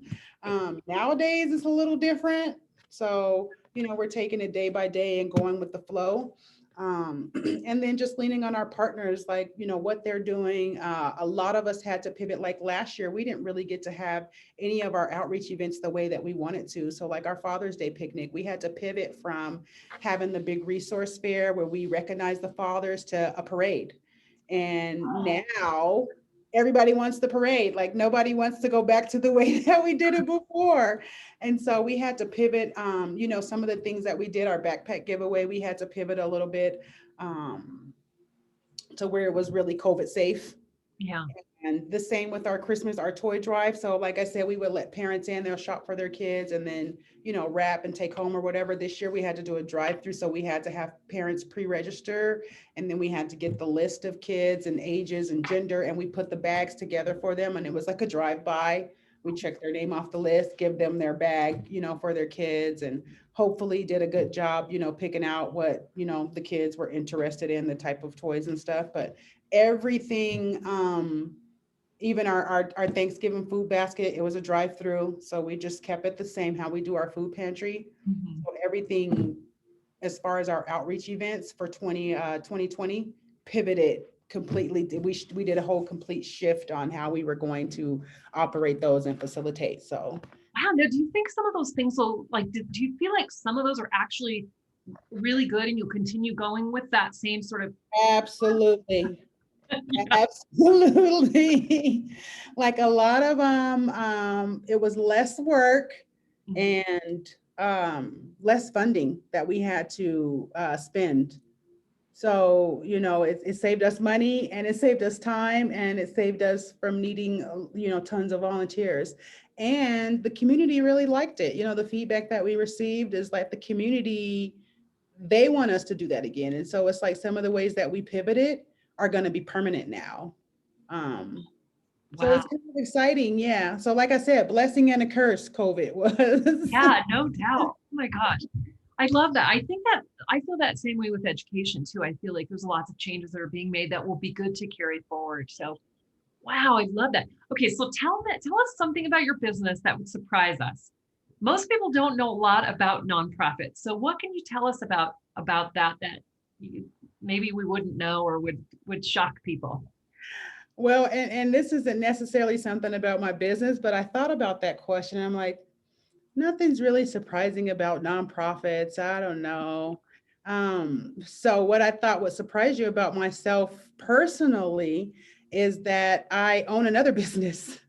Nowadays, it's a little different. So, we're taking it day by day and going with the flow. And then just leaning on our partners, like, what they're doing. A lot of us had to pivot. Like last year, we didn't really get to have any of our outreach events the way that we wanted to. So like our Father's Day picnic, we had to pivot from having the big resource fair where we recognize the fathers to a parade. And now everybody wants the parade. Like nobody wants to go back to the way that we did it before. And so we had to pivot, some of the things that we did, our backpack giveaway, we had to pivot a little bit to where it was really COVID safe. Yeah. And the same with our Christmas, our toy drive. So like I said, we would let parents in, they'll shop for their kids and then, wrap and take home or whatever. This year we had to do a drive through. So we had to have parents pre-register and then we had to get the list of kids and ages and gender and we put the bags together for them. And it was like a drive-by. We checked their name off the list, give them their bag, for their kids and hopefully did a good job, picking out what, the kids were interested in, the type of toys and stuff. But everything, even our Thanksgiving food basket, it was a drive-through. So we just kept it the same, how we do our food pantry. Mhm. So everything as far as our outreach events for 2020 pivoted completely. We did a whole complete shift on how we were going to operate those and facilitate. So Wow. Now, do you think some of those things will do you feel like some of those are actually really good and you'll continue going with that same sort of? absolutely. Yeah. Absolutely. Like a lot of it was less work Mhm. and less funding that we had to spend. So, it saved us money and it saved us time and it saved us from needing, tons of volunteers. And the community really liked it. The feedback that we received is like the community, they want us to do that again. And so it's like some of the ways that we pivoted are going to be permanent now. Um, so Wow. it's kind of exciting. Yeah. So like I said, blessing and a curse, COVID was. Yeah, no doubt. Oh my gosh. I love that. I think that I feel that same way with education too. I feel like there's lots of changes that are being made that will be good to carry forward. So, wow, I love that. Okay, so tell us something about your business that would surprise us. Most people don't know a lot about nonprofits. So, what can you tell us about that maybe we wouldn't know or would shock people? Well, and this isn't necessarily something about my business, but I thought about that question. I'm like, nothing's really surprising about nonprofits. I don't know. So what I thought would surprise you about myself personally is that I own another business.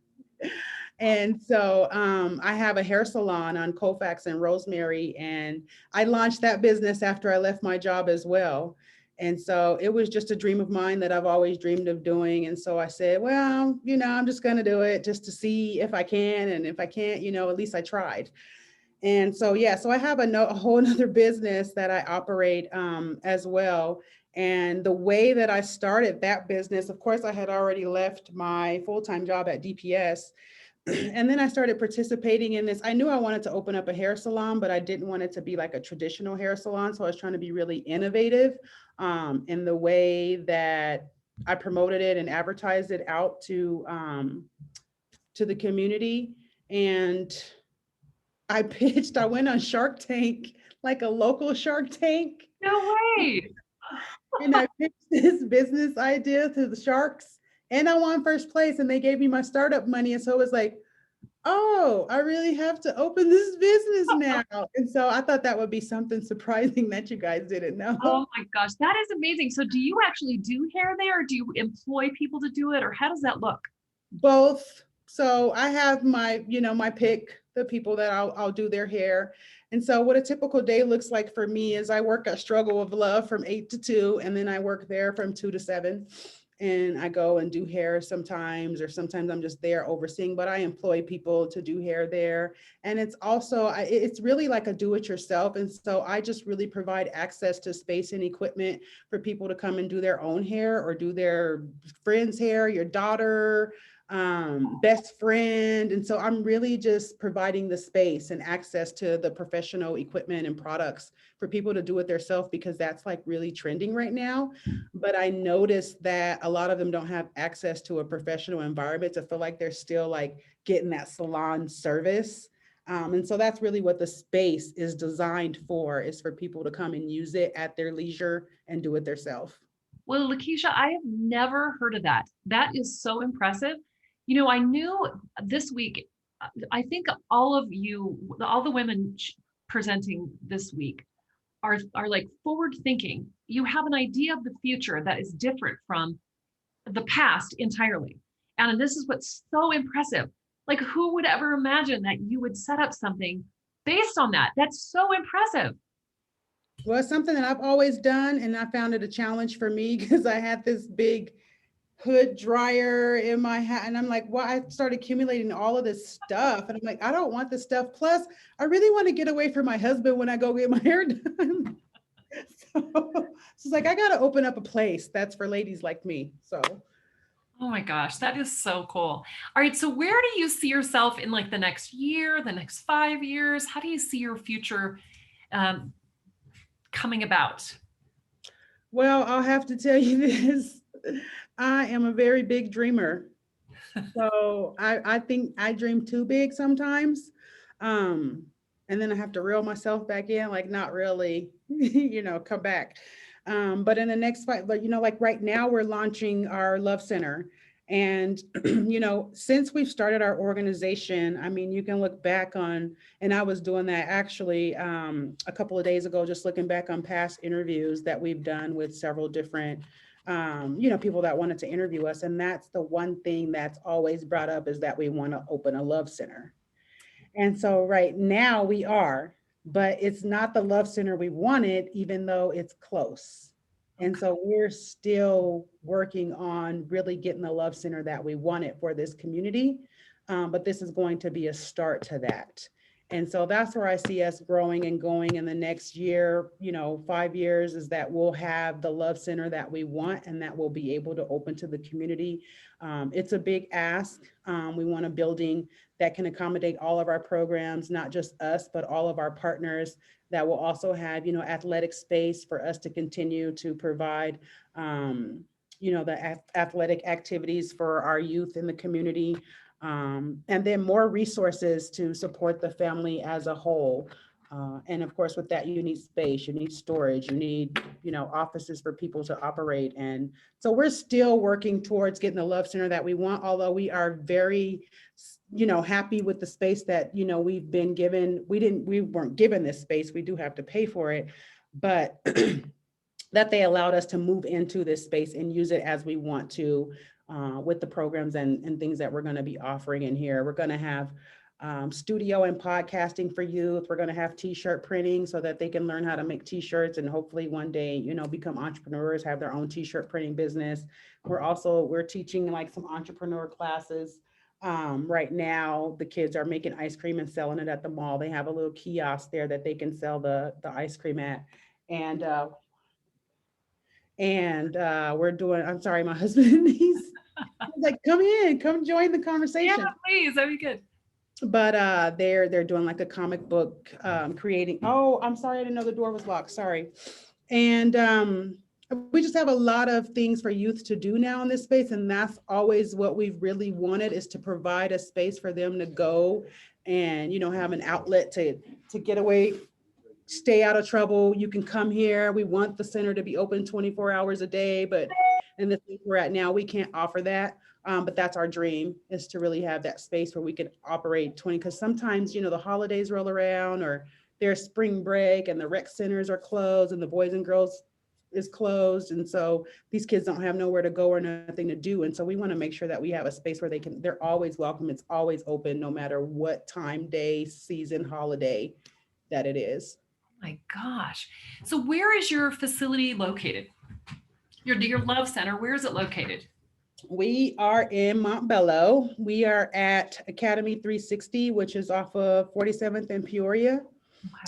And so I have a hair salon on Colfax and Rosemary, and I launched that business after I left my job as well. And so it was just a dream of mine that I've always dreamed of doing. And so I said, well, I'm just going to do it just to see if I can. And if I can't, at least I tried. And so, yeah, so I have a whole nother business that I operate as well. And the way that I started that business, of course, I had already left my full-time job at DPS. And then I started participating in this. I knew I wanted to open up a hair salon, but I didn't want it to be like a traditional hair salon. So I was trying to be really innovative in the way that I promoted it and advertised it out to the community. And I went on Shark Tank, like a local Shark Tank, No way. and I pitched this business idea to the sharks and I won first place and they gave me my startup money. And so it was like, oh, I really have to open this business now. And so I thought that would be something surprising that you guys didn't know. Oh my gosh, that is amazing. So do you actually do hair there or do you employ people to do it or how does that look? Both. So I have my pick, the people that I'll do their hair. And so what a typical day looks like for me is I work at Struggle of Love from 8 to 2, and then I work there from 2 to 7. and I go and do hair sometimes, or sometimes I'm just there overseeing, but I employ people to do hair there. And it's also, it's really like a do it yourself. And so I just really provide access to space and equipment for people to come and do their own hair or do their friend's hair, your daughter, best friend. And so I'm really just providing the space and access to the professional equipment and products for people to do it themselves, because that's like really trending right now. But I noticed that a lot of them don't have access to a professional environment to feel like they're still like getting that salon service. And so that's really what the space is designed for, is for people to come and use it at their leisure and do it themselves. Well, LaKeshia, I have never heard of that. That is so impressive. I knew this week, I think all of you, all the women presenting this week are like forward thinking. You have an idea of the future that is different from the past entirely. And this is what's so impressive. Like, who would ever imagine that you would set up something based on that? That's so impressive. Well, it's something that I've always done, and I found it a challenge for me because I had this big hood dryer in my hat, and I'm like, well, I started accumulating all of this stuff, and I'm like, I don't want this stuff. Plus, I really want to get away from my husband when I go get my hair done. So it's like, I got to open up a place that's for ladies like me. So Oh my gosh, that is so cool. All right, so where do you see yourself in like the next year, the next 5 years? How do you see your future um, coming about? well, I'll have to tell you this. I am a very big dreamer. So I think I dream too big sometimes. Um, and then I have to reel myself back in, like not really, come back. But in the next fight, but like right now we're launching our Love Center. And, since we've started our organization, I mean, you can look back on, and I was doing that actually a couple of days ago, just looking back on past interviews that we've done with several different people that wanted to interview us. And that's the one thing that's always brought up, is that we want to open a love center. And so right now we are, but it's not the love center we wanted, even though it's close. And Okay. so we're still working on really getting the love center that we wanted for this community. But this is going to be a start to that. And so that's where I see us growing and going in the next year, 5 years, is that we'll have the love center that we want and that we'll be able to open to the community. It's a big ask. We want a building that can accommodate all of our programs, not just us, but all of our partners, that will also have, athletic space for us to continue to provide, the athletic activities for our youth in the community. And then more resources to support the family as a whole. And of course, with that, you need space, you need storage, you need, offices for people to operate. And so we're still working towards getting the love center that we want, although we are very, happy with the space that, we've been given. We weren't given this space. We do have to pay for it, but that they allowed us to move into this space and use it as we want to, with the programs and things that we're going to be offering in here. We're going to have studio and podcasting for youth. We're going to have t-shirt printing so that they can learn how to make t-shirts and hopefully one day, become entrepreneurs, have their own t-shirt printing business. We're teaching like some entrepreneur classes. Right now, the kids are making ice cream and selling it at the mall. They have a little kiosk there that they can sell the ice cream at. And we're doing, I'm sorry, my husband, he's like, come in, come join the Yeah, conversation. please, that'd be good. But they're doing like a comic book, creating. Oh, I'm sorry, I didn't know the door was locked. Sorry. And we just have a lot of things for youth to do now in this space, and that's always what we've really wanted, is to provide a space for them to go and have an outlet to get away, stay out of trouble. You can come here. We want the center to be open 24 hours a day, but in the place we're at now, we can't offer that. But that's our dream, is to really have that space where we could operate 20, because sometimes, the holidays roll around, or there's spring break and the rec centers are closed and the boys and girls is closed. And so these kids don't have nowhere to go or nothing to do. And so we want to make sure that we have a space where they're always welcome. It's always open, no matter what time, day, season, holiday that it is. My gosh. So where is your facility located? Your love center, where is it located? We are in Montebello. We are at Academy 360, which is off of 47th and Peoria.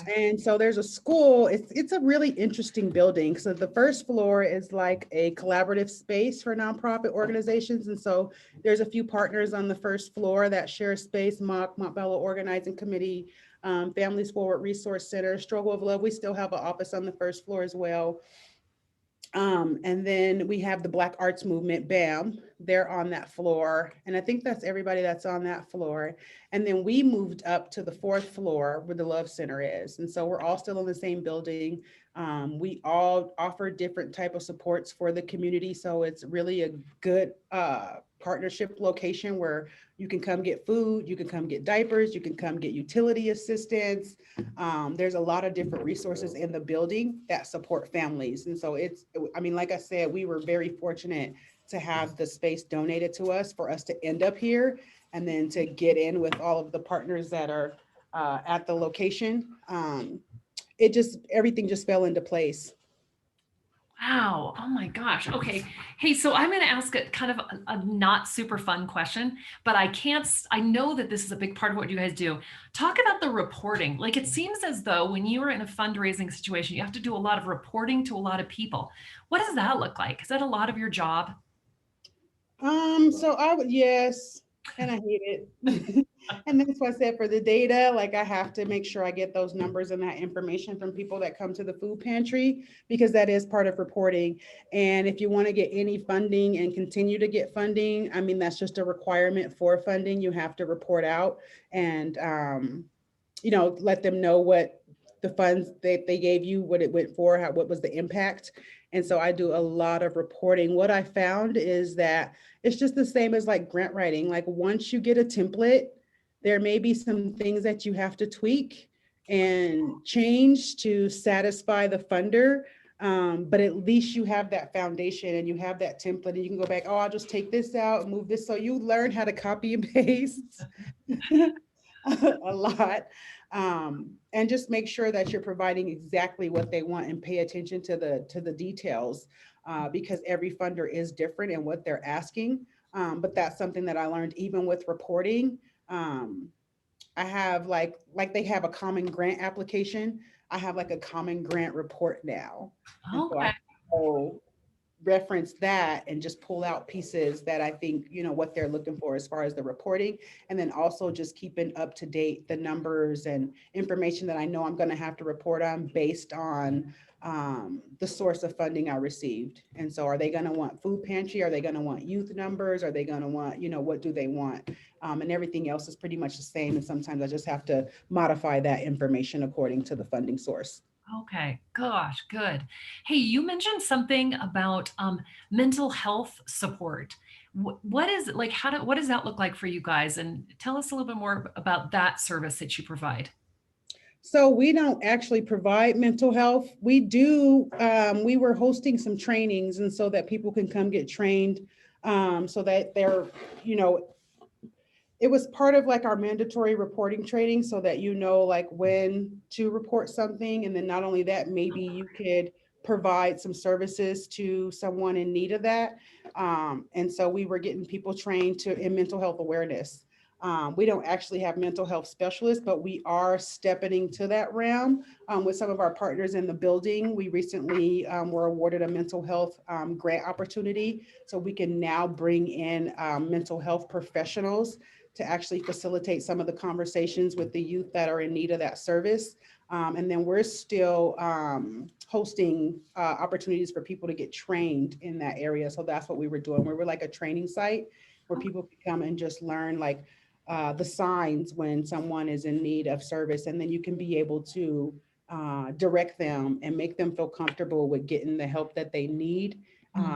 Okay. And so there's a school. It's a really interesting building. So the first floor is like a collaborative space for nonprofit organizations. And so there's a few partners on the first floor that share space: Montebello Organizing Committee, Families Forward Resource Center, Struggle of Love. We still have an office on the first floor as well. And then we have the Black Arts Movement, BAM, they're on that floor. And I think that's everybody that's on that floor. And then we moved up to the fourth floor where the Love Center is. And so we're all still in the same building. We all offer different type of supports for the community. So it's really a good partnership location where you can come get food, you can come get diapers, you can come get utility assistance. There's a lot of different resources in the building that support families. And so I mean, like I said, we were very fortunate to have the space donated to us for us to end up here and then to get in with all of the partners that are at the location. Everything just fell into place. Wow. Oh my gosh. Okay. Hey, so I'm going to ask a kind of a not super fun question, but I know that this is a big part of what you guys do. Talk about the reporting. Like, it seems as though when you are in a fundraising situation, you have to do a lot of reporting to a lot of people. What does that look like? Is that a lot of your job? So I would, yes, and I hate it. And that's why I said for the data, like I have to make sure I get those numbers and that information from people that come to the food pantry, because that is part of reporting. And if you want to get any funding and continue to get funding, I mean, that's just a requirement for funding. You have to report out and, let them know what the funds that they gave you, what it went for, what was the impact. And so I do a lot of reporting. What I found is that it's just the same as like grant writing. Like once you get a template, there may be some things that you have to tweak and change to satisfy the funder. But at least you have that foundation and you have that template and you can go back, oh, I'll just take this out and move this. So you learn how to copy and paste a lot. And just make sure that you're providing exactly what they want and pay attention to the details, because every funder is different in what they're asking. But that's something that I learned even with reporting. I have like they have a common grant application. I have like a common grant report now. And so I Okay. will reference that and just pull out pieces that I think, what they're looking for as far as the reporting. And then also just keeping up to date the numbers and information that I know I'm going to have to report on based on the source of funding I received. And so are they going to want food pantry? Are they going to want youth numbers? Are they going to want, what do they want? And everything else is pretty much the same. And sometimes I just have to modify that information according to the funding source. Okay, gosh, good. Hey, you mentioned something about mental health support. What is like? What does that look like for you guys? And tell us a little bit more about that service that you provide. So we don't actually provide mental health. We do, we were hosting some trainings and so that people can come get trained, so that they're, you know, it was part of like our mandatory reporting training so that like when to report something. And then not only that, maybe you could provide some services to someone in need of that. And so we were getting people trained in mental health awareness. We don't actually have mental health specialists, but we are stepping into that realm with some of our partners in the building. We recently were awarded a mental health grant opportunity. So we can now bring in mental health professionals to actually facilitate some of the conversations with the youth that are in need of that service. And then we're still hosting opportunities for people to get trained in that area. So that's what we were doing. We were like a training site where people could come and just learn like the signs when someone is in need of service. And then you can be able to direct them and make them feel comfortable with getting the help that they need.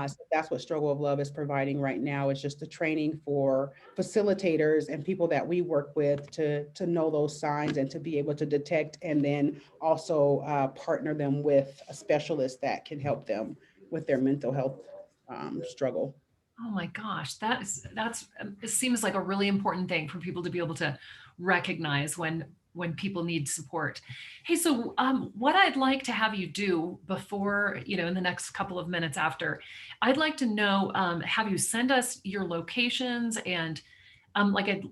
So that's what Struggle of Love is providing right now. It's just the training for facilitators and people that we work with to know those signs and to be able to detect, and then also partner them with a specialist that can help them with their mental health struggle. Oh my gosh, it seems like a really important thing for people to be able to recognize when when people need support. Hey, so what I'd like to have you do before, in the next couple of minutes after, I'd like to know, have you send us your locations and like a,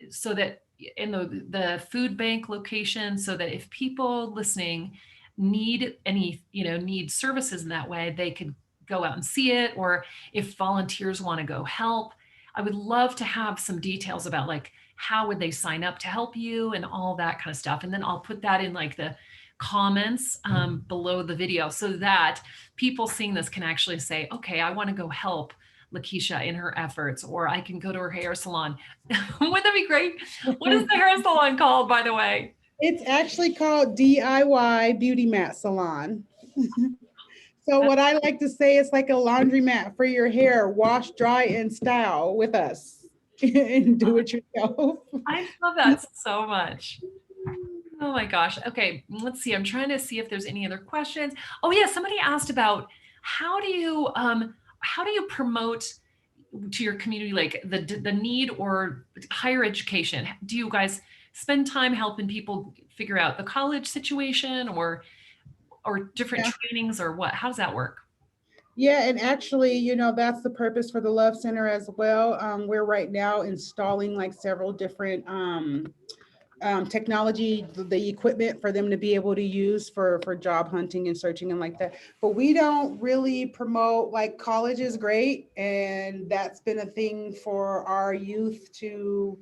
so that in the food bank location, so that if people listening need any, need services in that way, they could go out and see it, or if volunteers want to go help. I would love to have some details about like how would they sign up to help you and all that kind of stuff. And then I'll put that in like the comments below the video so that people seeing this can actually say, okay, I want to go help LaKeshia in her efforts, or I can go to her hair salon. Wouldn't that be great? What is the hair salon called, by the way? It's actually called DIY Beauty Mat Salon. So what I like to say is like a laundromat for your hair, wash, dry, and style with us and do it yourself. I love that so much. Oh my gosh. Okay, let's see. I'm trying to see if there's any other questions. Oh yeah, somebody asked about how do you promote to your community like the need or higher education? Do you guys spend time helping people figure out the college situation or different trainings or what? How does that work? Yeah, and actually, that's the purpose for the Love Center as well. We're right now installing like several different technology, the equipment for them to be able to use for job hunting and searching and like that. But we don't really promote, like, college is great, and that's been a thing for our youth to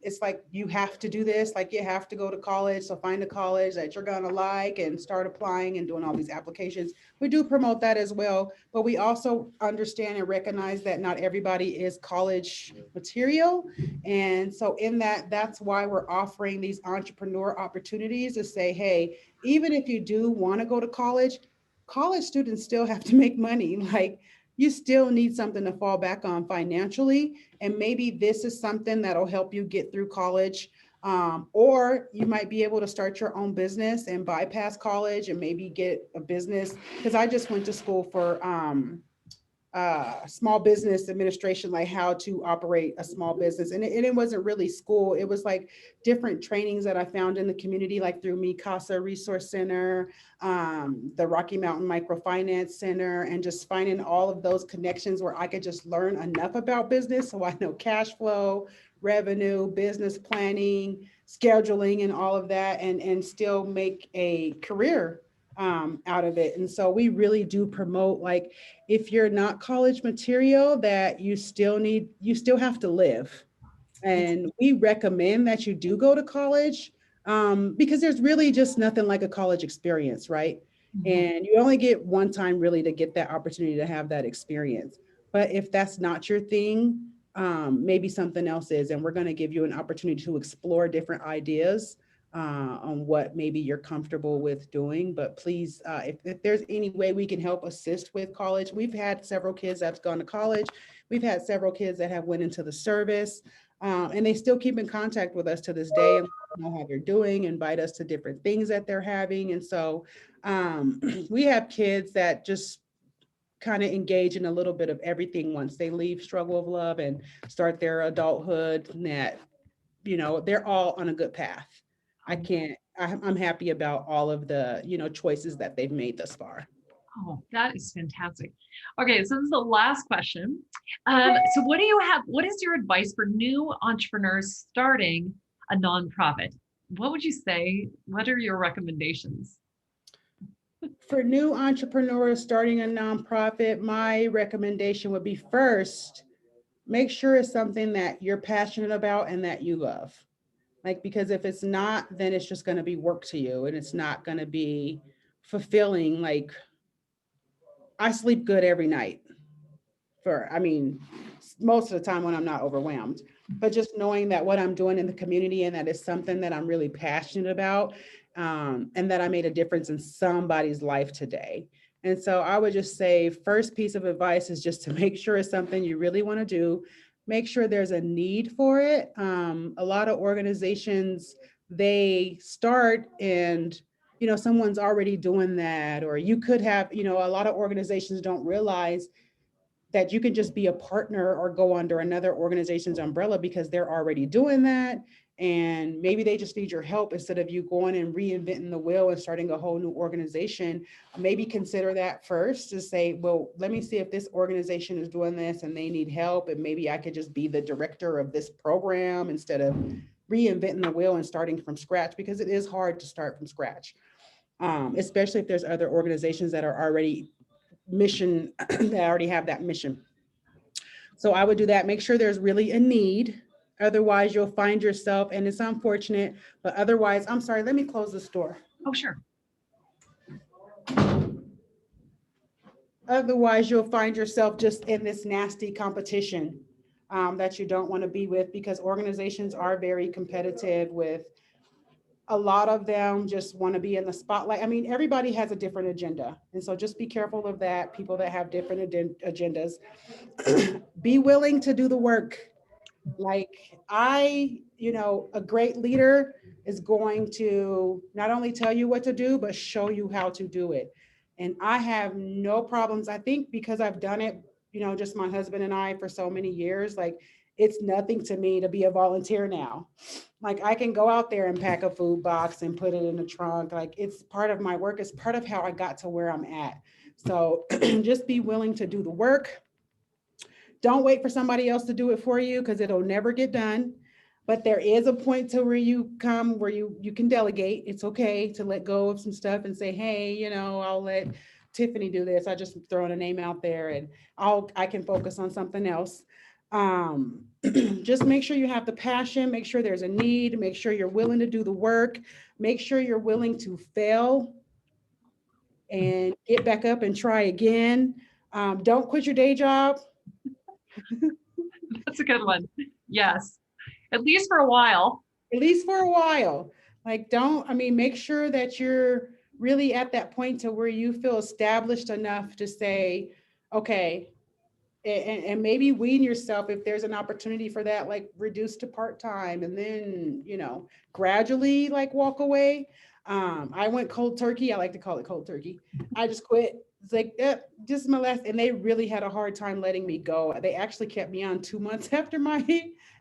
it's like you have to do this, like you have to go to college, so find a college that you're gonna like and start applying and doing all these applications. We do promote that as well, but we also understand and recognize that not everybody is college material. And so in that, that's why we're offering these entrepreneur opportunities to say, hey, even if you do want to go to college students still have to make money. Like, you still need something to fall back on financially. And maybe this is something that'll help you get through college. Or you might be able to start your own business and bypass college and maybe get a business. Because I just went to school for small business administration, like how to operate a small business. And it wasn't really school. It was like different trainings that I found in the community, like through Mi Casa Resource Center, the Rocky Mountain Microfinance Center, and just finding all of those connections where I could just learn enough about business. So I know cash flow, revenue, business planning, scheduling, and all of that, and still make a career out of it. And so we really do promote, like, if you're not college material, that you still have to live. And we recommend that you do go to college because there's really just nothing like a college experience, right? And you only get one time really to get that opportunity to have that experience. But if that's not your thing, maybe something else is. And we're going to give you an opportunity to explore different ideas on what maybe you're comfortable with doing. But please, if there's any way we can help assist with college, we've had several kids that's gone to college. We've had several kids that have went into the service, and they still keep in contact with us to this day and know how they're doing, invite us to different things that they're having. And so we have kids that just kind of engage in a little bit of everything once they leave Struggle of Love and start their adulthood, and that, they're all on a good path. I'm happy about all of the, choices that they've made thus far. Oh, that is fantastic. Okay, so this is the last question. So what is your advice for new entrepreneurs starting a nonprofit? What would you say? What are your recommendations? For new entrepreneurs starting a nonprofit, my recommendation would be, first, make sure it's something that you're passionate about and that you love. Like, because if it's not, then it's just going to be work to you and it's not going to be fulfilling. Like, I sleep good every night most of the time when I'm not overwhelmed, but just knowing that what I'm doing in the community and that is something that I'm really passionate about, and that I made a difference in somebody's life today. And so I would just say, first piece of advice is just to make sure it's something you really want to do. Make sure there's a need for it. A lot of organizations, they start and someone's already doing that, or you could have, a lot of organizations don't realize that you can just be a partner or go under another organization's umbrella because they're already doing that. and maybe they just need your help instead of you going and reinventing the wheel and starting a whole new organization. Maybe consider that first to say, well, let me see if this organization is doing this and they need help, and maybe I could just be the director of this program instead of reinventing the wheel and starting from scratch, because it is hard to start from scratch, especially if there's other organizations that are already mission that already have that mission. So I would do that. Make sure there's really a need. Otherwise, you'll find yourself, and it's unfortunate, but otherwise, I'm sorry, let me close this door. Oh, sure. Otherwise, you'll find yourself just in this nasty competition that you don't want to be with, because organizations are very competitive. With a lot of them just want to be in the spotlight. I mean, everybody has a different agenda. And so just be careful of that. People that have different agendas, be willing to do the work. Like a great leader is going to not only tell you what to do, but show you how to do it. And I have no problems. I think because I've done it, just my husband and I for so many years, like it's nothing to me to be a volunteer now. Like I can go out there and pack a food box and put it in the trunk. Like it's part of my work. It's part of how I got to where I'm at. So just be willing to do the work. Don't wait for somebody else to do it for you, because it'll never get done. But there is a point to where you come where you can delegate. It's okay to let go of some stuff and say, hey, I'll let Tiffany do this. I just throwing a name out there, and I can focus on something else. Just make sure you have the passion, make sure there's a need, make sure you're willing to do the work, make sure you're willing to fail and get back up and try again. Don't quit your day job. That's a good one. Yes. At least for a while. At least for a while. Like, make sure that you're really at that point to where you feel established enough to say, okay, and maybe wean yourself if there's an opportunity for that, like reduce to part-time, and then, gradually like walk away. I went cold turkey. I like to call it cold turkey. I just quit. It's like, just my last, and they really had a hard time letting me go. They actually kept me on 2 months after my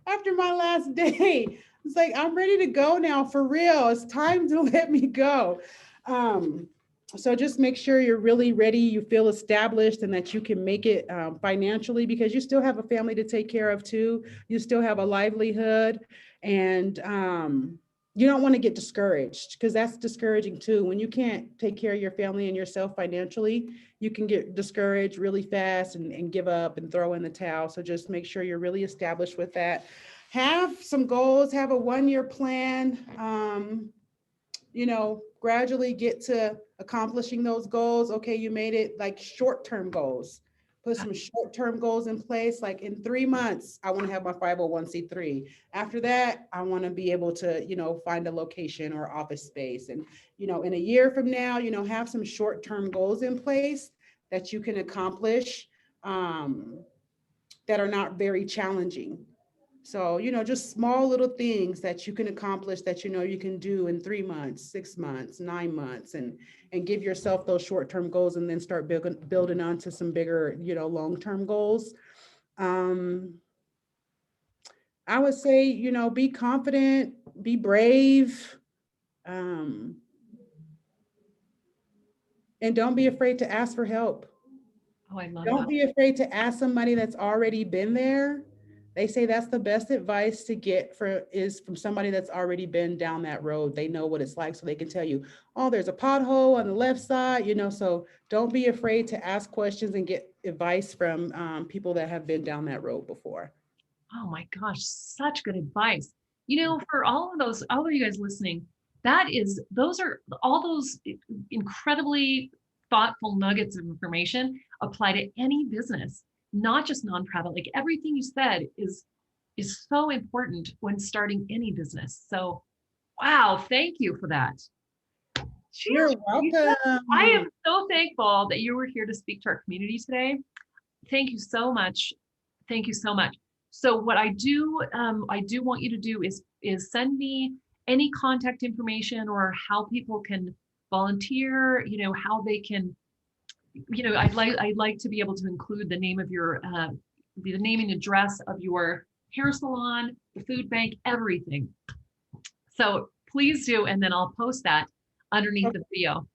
last day. It's like, I'm ready to go now, for real. It's time to let me go. So just make sure you're really ready, you feel established, and that you can make it financially, because you still have a family to take care of too. You still have a livelihood, and you don't want to get discouraged, because that's discouraging too. When you can't take care of your family and yourself financially, you can get discouraged really fast and give up and throw in the towel. So just make sure you're really established with that. Have some goals, have a 1-year plan, gradually get to accomplishing those goals. Okay, you made it, like short-term goals. Put some short-term goals in place. Like in 3 months, I want to have my 501c3. After that, I want to be able to, find a location or office space. And, in a year from now, have some short-term goals in place that you can accomplish, that are not very challenging. So, just small little things that you can accomplish that, you can do in 3 months, 6 months, 9 months, and give yourself those short-term goals, and then start building onto some bigger, long-term goals. I would say, be confident, be brave, and don't be afraid to ask for help. Oh, I love Don't that. be afraid to ask somebody that's already been there. They say that's the best advice to get is from somebody that's already been down that road. They know what it's like, so they can tell you, oh, there's a pothole on the left side, so don't be afraid to ask questions and get advice from people that have been down that road before. Oh my gosh, such good advice. For all of you guys listening, those are all those incredibly thoughtful nuggets of information apply to any business, not just nonprofit. Like everything you said is so important when starting any business. So, wow, thank you for that. You're welcome. I am so thankful that you were here to speak to our community today. Thank you so much. Thank you so much. So what I do want you to do is send me any contact information or how people can volunteer, how they can, I'd like to be able to include the name of your, the name and address of your hair salon, the food bank, everything. So please do, and then I'll post that underneath the video.